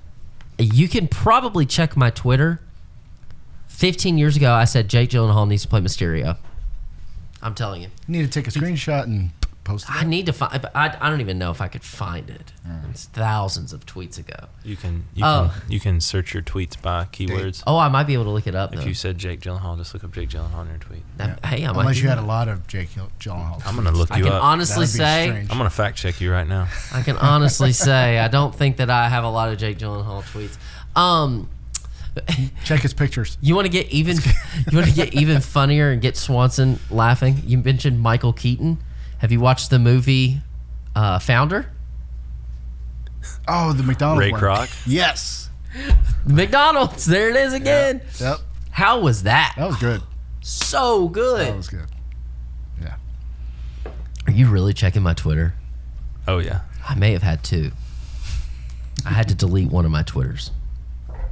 You can probably check my Twitter. 15 years ago, I said Jake Gyllenhaal needs to play Mysterio. I'm telling you. You need to take a screenshot and post it. I need to find. I don't even know if I could find it. It's thousands of tweets ago. You can Oh. you can search your tweets by keywords. Oh, I might be able to look it up. If Though. you said Jake Gyllenhaal, just look up Jake Gyllenhaal on your tweet. Hey, I might. Unless do you had that. a lot of Jake Gyllenhaal. I'm gonna look I you can up. honestly That'd be say. strange. I'm gonna fact check you right now. I can honestly say I don't think that I have a lot of Jake Gyllenhaal tweets. Check his pictures. You want to get even? You want to get even funnier and get Swanson laughing? You mentioned Michael Keaton. Have you watched the movie Founder? Oh, the McDonald's Ray one. Kroc? Yes. McDonald's. There it is again. Yep. How was that? That was good. So good. That was good. Yeah. Are you really checking my Twitter? Oh yeah. I may have had two. I had to delete one of my Twitters.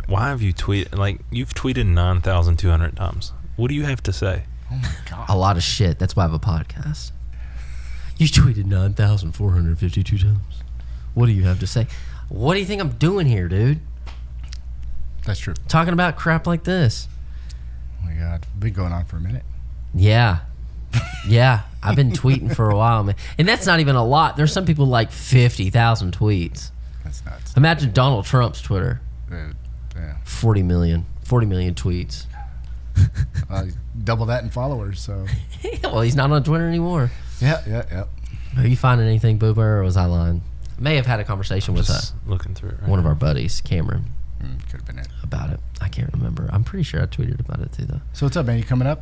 Why have you tweeted? Like you've tweeted 9,200 times. What do you have to say? Oh my god. A lot of shit. That's why I have a podcast. You tweeted 9,452 times. What do you have to say? What do you think I'm doing here, dude? That's true. Talking about crap like this. Oh my god. Been going on for a minute. Yeah. Yeah. I've been tweeting for a while, man. And that's not even a lot. There's some people like 50,000 tweets. That's nuts. Imagine Donald Trump's Twitter. Yeah. 40 million tweets. Double that in followers. So. Well, he's not on Twitter anymore. Yeah. Are you finding anything, Boober, or was I lying? May have had a conversation with Just looking through it. Right one of now. our buddies, Cameron, Could have been it. about it. I can't remember. I'm pretty sure I tweeted about it too, though. So what's up, man? You coming up?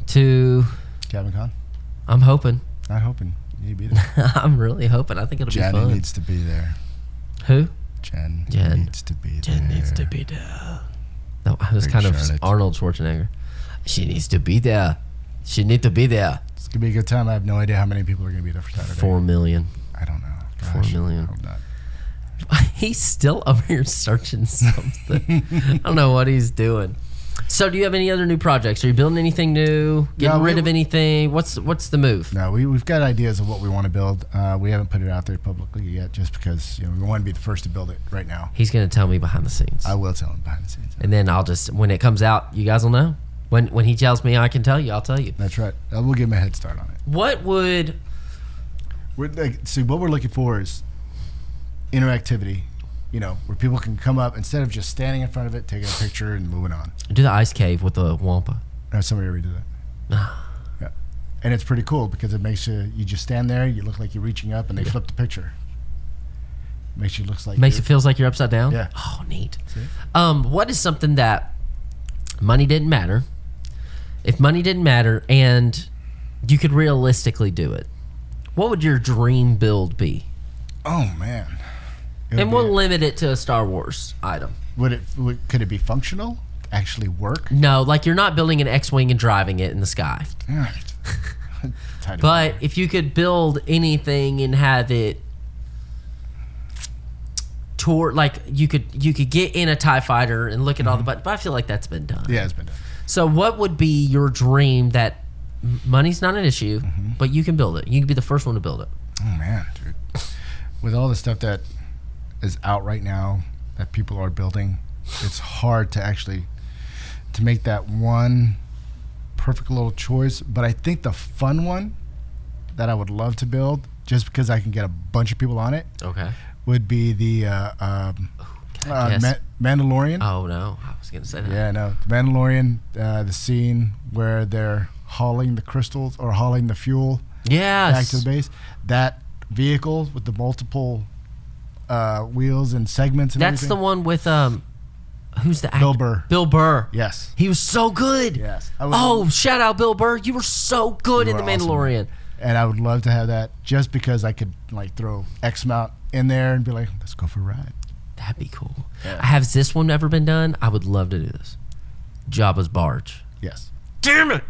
Cabin Con? I'm hoping. Not hoping. You need to be there. I'm really hoping. I think it'll Jen be fun. needs to be there. Who? Jen needs to be there. Jen needs to be there. No, I was Big kind of Charlotte. Arnold Schwarzenegger. She needs to be there. She need to be there. It's gonna be a good time. I have no idea how many people are gonna be there for Saturday. 4 million. I don't know. 4 million. I hope not. He's still over here searching something. I don't know what he's doing. So, do you have any other new projects? Are you building anything new? Getting No, rid of anything? What's the move? No, we've got ideas of what we want to build. We haven't put it out there publicly yet, just because we want to be the first to build it right now. He's going to tell me behind the scenes. I will tell him behind the scenes. And then I'll just, when it comes out, you guys will know. When he tells me I can tell you, I'll tell you. That's right. We'll give him a head start on it. What would... See, what we're looking for is interactivity. Where people can come up instead of just standing in front of it, taking a picture, and moving on. Do the ice cave with the Wampa. Somebody already did that. Yeah, and it's pretty cool because it makes you just stand there. You look like you're reaching up, and they flip the picture. Makes you look like Makes it feels like you're upside down? Yeah. Oh, neat. See? What is something that money didn't matter? If money didn't matter and you could realistically do it, what would your dream build be? Oh man. And we'll limit it to a Star Wars item. Could it be functional? Actually work? No, like you're not building an X-Wing and driving it in the sky. All right. But if you could build anything and have it tour, like you could get in a TIE fighter and look at all the buttons, but I feel like that's been done. Yeah, it's been done. So what would be your dream that money's not an issue, but you can build it? You can be the first one to build it. Oh man, dude. With all the stuff that is out right now that people are building, it's hard to actually to make that one perfect little choice. But I think the fun one that I would love to build, just because I can get a bunch of people on it, would be the Mandalorian. Oh no, I was gonna say that. Yeah, no, the Mandalorian. The scene where they're hauling the crystals or hauling the fuel back to the base. That vehicle with the multiple wheels and segments and That's everything. the one with who's the actor? Bill Burr. Bill Burr. Yes. He was so good. Yes. Shout out Bill Burr. You were so good in The Mandalorian. Awesome. And I would love to have that just because I could like throw X amount in there and be like, let's go for a ride. That'd be cool. Yeah. Has this one ever been done? I would love to do this. Jabba's barge. Yes. Damn it.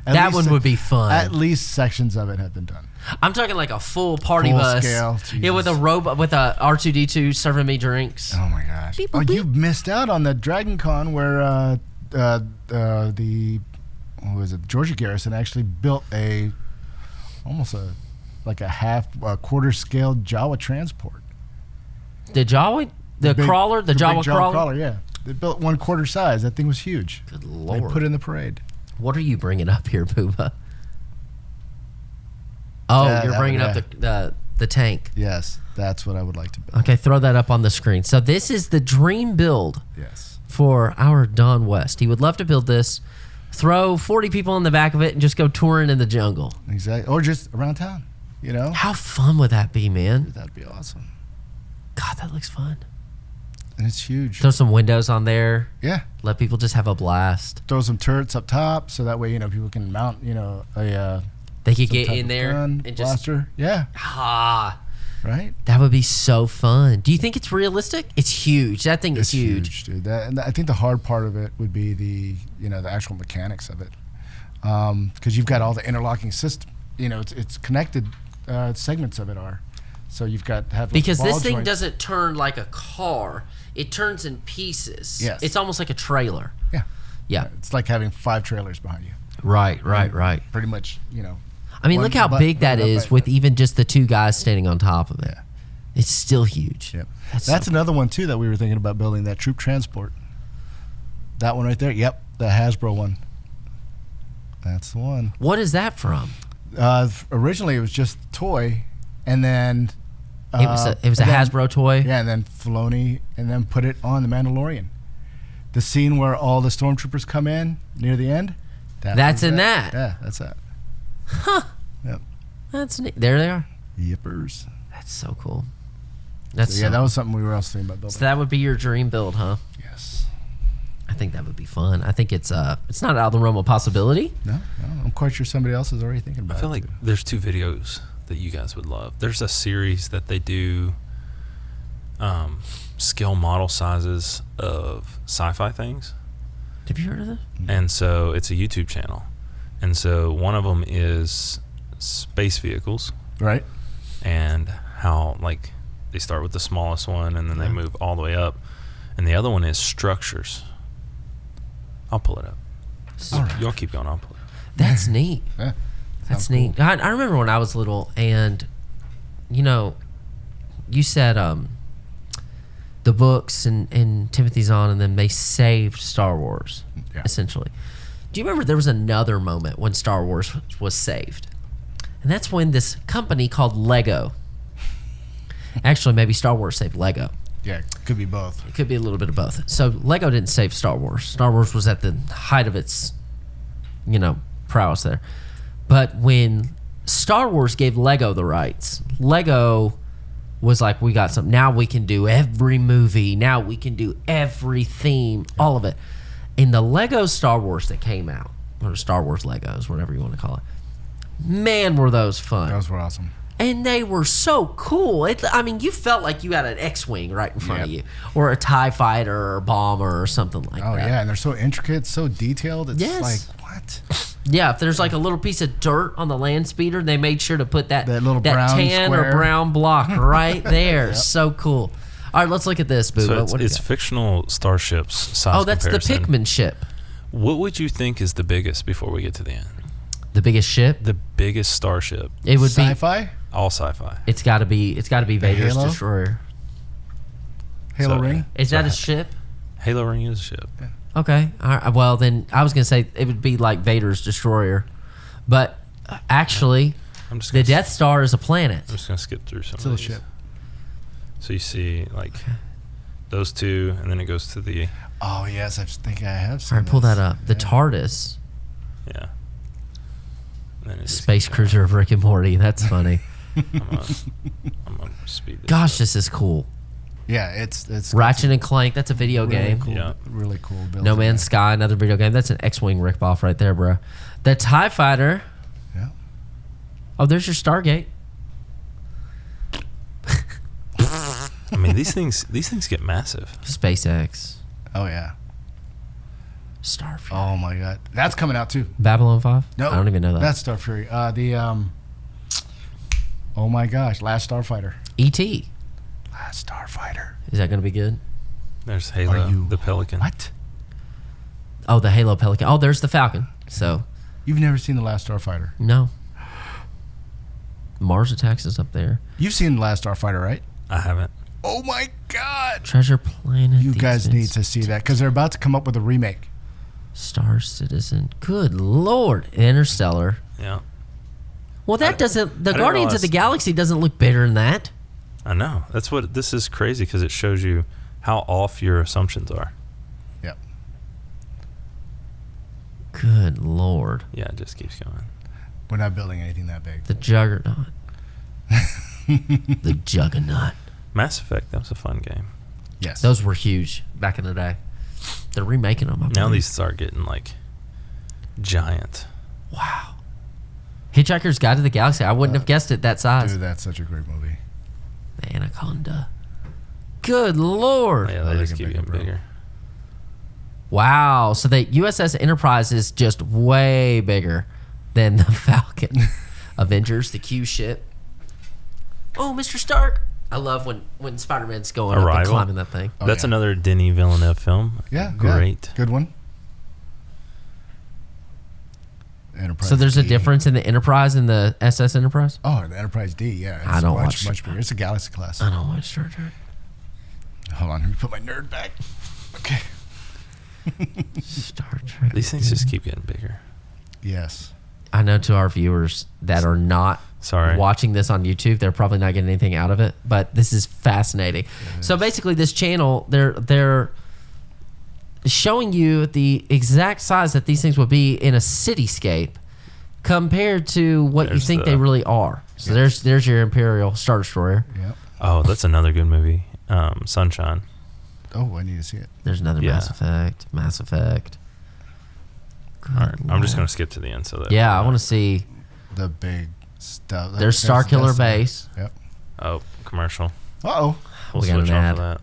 That one would be fun. At least sections of it have been done. I'm talking like a full party Full bus. scale, Yeah, with a robot, with a R2D2 serving me drinks. Oh my gosh! Beep, boop, You missed out on the Dragon Con where Georgia Garrison actually built almost a quarter scale Jawa transport. The Jawa, the crawler, the Jawa crawler. Yeah, they built 1/4 size. That thing was huge. Good lord! They put it in the parade. What are you bringing up here, Booba? Oh, you're bringing up the tank. Yes, that's what I would like to build. Okay, throw that up on the screen. So this is the dream build. Yes. For our Don West. He would love to build this, throw 40 people in the back of it, and just go touring in the jungle. Exactly. Or just around town, you know? How fun would that be, man? That'd be awesome. God, that looks fun. And it's huge. Throw some windows on there. Yeah. Let people just have a blast. Throw some turrets up top so that way, people can mount, they could get in there gun, and blaster. Yeah. Right? That would be so fun. Do you think it's realistic? It's huge. That thing is huge. Dude. And I think the hard part of it would be the actual mechanics of it. Because you've got all the interlocking system. It's connected segments of it are. So you've got to have because this thing joints. Doesn't turn like a car. It turns in pieces. Yes. It's almost like a trailer. Yeah. It's like having 5 trailers behind you. Right. Pretty much, I mean, look how big that is with even just the 2 guys standing on top of it. Yeah. It's still huge. Yep. That's another one, too, that we were thinking about building, that troop transport. That one right there. Yep, the Hasbro one. That's the one. What is that from? Originally, it was just a toy, and then... it was a Hasbro toy? Yeah, and then Filoni, and then put it on The Mandalorian. The scene where all the stormtroopers come in near the end. That's in that? Yeah, that's that. Huh. Yep. That's neat. There they are. Yippers. That's so cool. That was something we were also thinking about building. So that would be your dream build, huh? Yes. I think that would be fun. I think it's not out of the realm of possibility. No, I'm quite sure somebody else is already thinking about it. I feel like there's 2 videos that you guys would love. There's a series that they do scale model sizes of sci-fi things. Have you heard of this? And so it's a YouTube channel. And so one of them is space vehicles. Right. And how, like, they start with the smallest one and then they move all the way up. And the other one is structures. I'll pull it up. Y'all keep going. I'll pull it up. That's neat. Yeah. That's neat. Cool. I remember when I was little and, you said the books and Timothy Zahn and then they saved Star Wars, essentially. Do you remember there was another moment when Star Wars was saved? And that's when this company called Lego. Actually, maybe Star Wars saved Lego. Yeah, it could be both. It could be a little bit of both. So Lego didn't save Star Wars. Star Wars was at the height of its, prowess there. But when Star Wars gave Lego the rights. Lego was like, we got something. Now we can do every movie. Now we can do every theme, all of it. In the Lego Star Wars that came out, or Star Wars Legos, whatever you want to call it, man, were those fun. Those were awesome. And they were so cool. I mean, you felt like you had an X-Wing right in front of you, or a TIE fighter or a bomber or something like that. Oh, yeah, and they're so intricate, so detailed. It's Yes. like, what? Yeah, if there's like a little piece of dirt on the land speeder, they made sure to put that little brown tan square. or brown block right there. So cool. All right, let's look at this, Boo. So What do you it's got? fictional starships size Oh, that's comparison. the Pikmin ship. What would you think is the biggest before we get to the end? The biggest ship. The biggest starship, It would be. Sci-fi? all sci-fi. It's got to be. It's got to be Vader's Halo? destroyer. Halo So, Ring? Is that a ship? Halo Ring is a ship. Okay. All right. Well, then I was gonna say it would be like Vader's destroyer, but actually, I'm just the gonna, Death Star is a planet. I'm just gonna skip through some It's a of these. ship. So you see like those two, and then it goes to the Oh, yes, I think I have seen All right, pull this. that up. The Yeah. TARDIS, yeah. And then it just Space keeps Cruiser of Rick and Morty. That's funny. going. I'm gonna speed this Gosh, up. this is cool. Yeah, it's Ratchet and Clank. That's a video really game. cool, Yeah. really cool build. No Man's Sky, another video game. That's an X-Wing ripoff right there, bro. The TIE Fighter. Yeah. Oh, there's your Stargate. I mean, these things get massive. SpaceX. Oh, yeah. Starfield. Oh, my God. That's coming out, too. Babylon 5? No. I don't even know that. That's Star Fury. Oh, my gosh. Last Starfighter. E.T. Last Starfighter. Is that going to be good? There's Halo, you- the Pelican. What? Oh, the Halo Pelican. Oh, there's the Falcon. So, You've never seen The Last Starfighter? no. Mars Attacks is up there. You've seen The Last Starfighter, right? I haven't. Oh, my God. Treasure Planet. You guys need Defense, to see that because they're about to come up with a remake. Star Citizen. Good Lord. Interstellar. Yeah, Well, that doesn't. The I didn't Guardians of realize- the Galaxy doesn't look better than that. I know. That's what this is crazy because it shows you how off your assumptions are. Yep. Good Lord. Yeah, it just keeps going. We're not building anything that big. The Juggernaut. The Juggernaut. Mass Effect, that was a fun game. Yes. Those were huge back in the day. They're remaking them. I Now believe. these start getting like giant. Wow. Hitchhiker's Guide to the Galaxy. I wouldn't have guessed it that size. Dude, that's such a great movie. The Anaconda. Good Lord. Yeah, Oh, they they just get keep bigger, getting bro. bigger. Wow. So the USS Enterprise is just way bigger than the Falcon. Avengers, the Q ship. Oh, Mr. Stark. I love when Spider-Man's going up and Arrival. climbing that thing. Oh, That's yeah. another Denis Villeneuve film. Yeah. Great. Yeah. Good one. Enterprise So there's a D. difference in the Enterprise and the SS Enterprise? Oh, the Enterprise D, yeah. It's I don't much, watch- much bigger. It's a Galaxy class. I don't watch Star Trek. Hold on, let me put my nerd back. Okay. Star Trek. These things just keep getting bigger. Yes. I know to our viewers that are not Sorry. watching this on YouTube, they're probably not getting anything out of it, but this is fascinating. So basically this channel, they're showing you the exact size that these things would be in a cityscape compared to what you There's think the- they really are. So there's your Imperial Star Destroyer. Yep. Oh, that's another good movie. Sunshine. Oh, I need to see it. There's another Yeah. Mass Effect. Mass Effect. Good All right, I'm just Lord. gonna skip to the end so that. Yeah, I want to see. The big stuff. There's Star Killer Base. Yep. Oh, commercial. Uh-oh. We got an switch ad. off of that.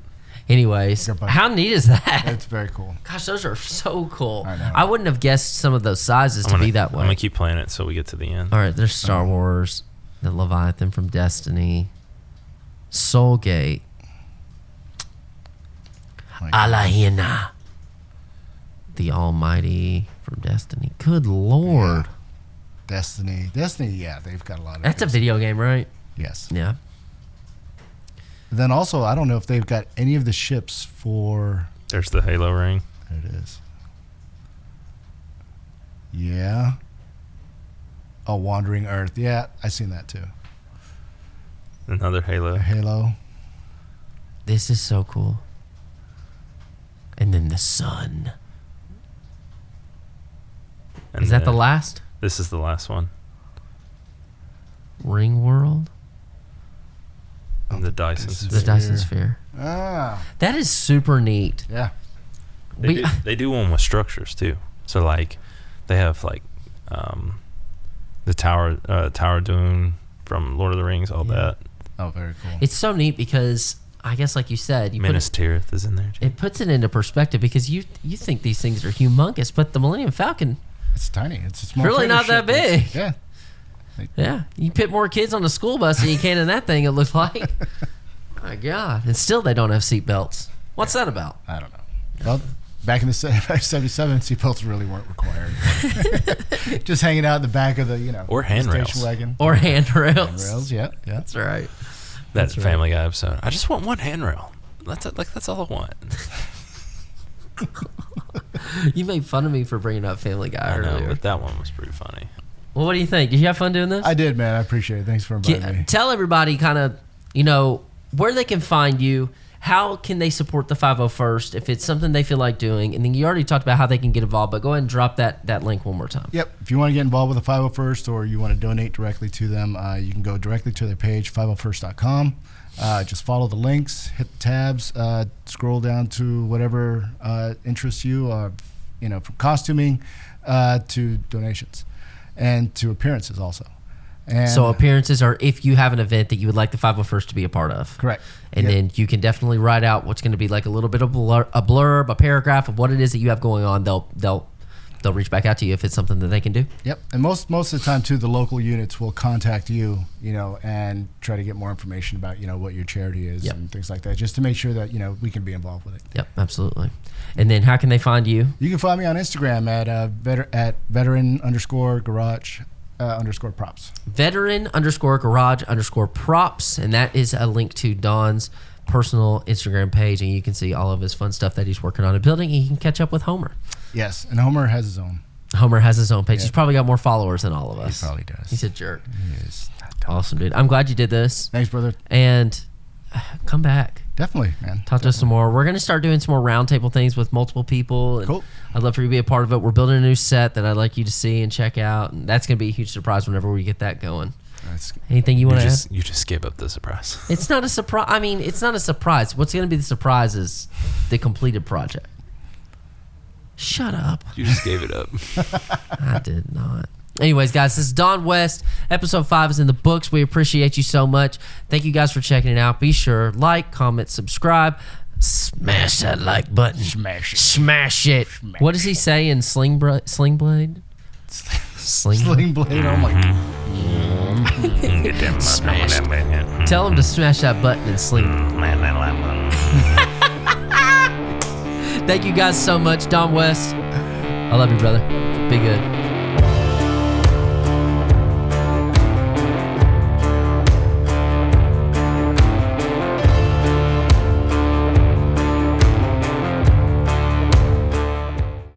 Anyways, Goodbye. how neat is that? It's very cool. Gosh, those are so cool. I know. I wouldn't have guessed some of those sizes to be that I'm way. gonna keep playing it so we get to the end. All right, there's Star Wars, the Leviathan from Destiny, Soulgate, My God. Alahina, the Almighty from Destiny. Good Lord. Destiny. Destiny, yeah, they've got a lot of That's a good video game, right? Yes. Yeah. Then also, I don't know if they've got any of the ships for. There's the Halo ring. There it is. Yeah. Oh, Wandering Earth. Yeah, I seen that too. Another Halo. Halo. This is so cool. And then the sun. And Is that the then- last? This is the last one. Ring World? And the Dyson Dyson Sphere. The Dyson Sphere. Ah, That is super neat. yeah. They do one with structures too. So like, they have like the Tower Dune from Lord of the Rings, all that. Oh, very cool. It's so neat because I guess, like you said, Minas Tirith is in there too. it puts it into perspective because you think these things are humongous, but the Millennium Falcon It's tiny. It's a small. really not freighter that ship. big. Yeah. Yeah, you put more kids on a school bus than you can in that thing. It looks like. My God, and still they don't have seatbelts. What's that about? I don't know. Well, back in the 77, seatbelts really weren't required. Just hanging out in the back of the, Or handrails. station wagon. Or handrails. Handrails, yeah. That's right. That Family Guy episode. I just want one handrail. That's all I want. You made fun of me for bringing up Family Guy I know, earlier. but that one was pretty funny. Well, what do you think? Did you have fun doing this? I did, man. I appreciate it. Thanks for inviting me. Tell everybody kind of, where they can find you. How can they support the 501st if it's something they feel like doing? And then you already talked about how they can get involved, but go ahead and drop that link one more time. Yep. If you want to get involved with the 501st or you want to donate directly to them, you can go directly to their page, 501st.com. Just follow the links, hit the tabs, scroll down to whatever interests you, from costuming to donations and to appearances also. And So appearances are if you have an event that you would like the 501st to be a part of. correct. And Yep. then you can definitely write out what's going to be like a little bit of a blurb, a paragraph of what it is that you have going on. They'll reach back out to you if it's something that they can do. Yep, and most of the time too, the local units will contact you, and try to get more information about, what your charity is Yep. and things like that, just to make sure that we can be involved with it. Yep, absolutely. And then how can they find you? You can find me on Instagram at veteran_garage _props. Veteran_garage_props, and that is a link to Don's personal Instagram page, and you can see all of his fun stuff that he's working on and building. And you can catch up with Homer. Yes, and Homer has his own. Homer has his own page. Yeah. He's probably got more followers than all of us. He probably does. He's a jerk. He is. Awesome, dude. I'm glad you did this. Thanks, brother. And come back. Definitely, man. Talk to us some more. We're going to start doing some more roundtable things with multiple people. And Cool. I'd love for you to be a part of it. We're building a new set that I'd like you to see and check out. And that's going to be a huge surprise whenever we get that going. Anything you want to add? You just gave up the surprise. It's not a surprise. I mean, it's not a surprise. What's going to be the surprise is the completed project. Shut up. You just gave it up. I did not. Anyways, guys, this is Don West. Episode 5 is in the books. We appreciate you so much. Thank you guys for checking it out. Be sure, like, comment, subscribe. Smash that like button. Smash it. Smash it. Smash What does he say in Sling Blade? Sling Blade? Sling blade. Oh my God. Smash. Tell him to smash that button and Sling. Thank you guys so much. Don West. I love you, brother. Be good.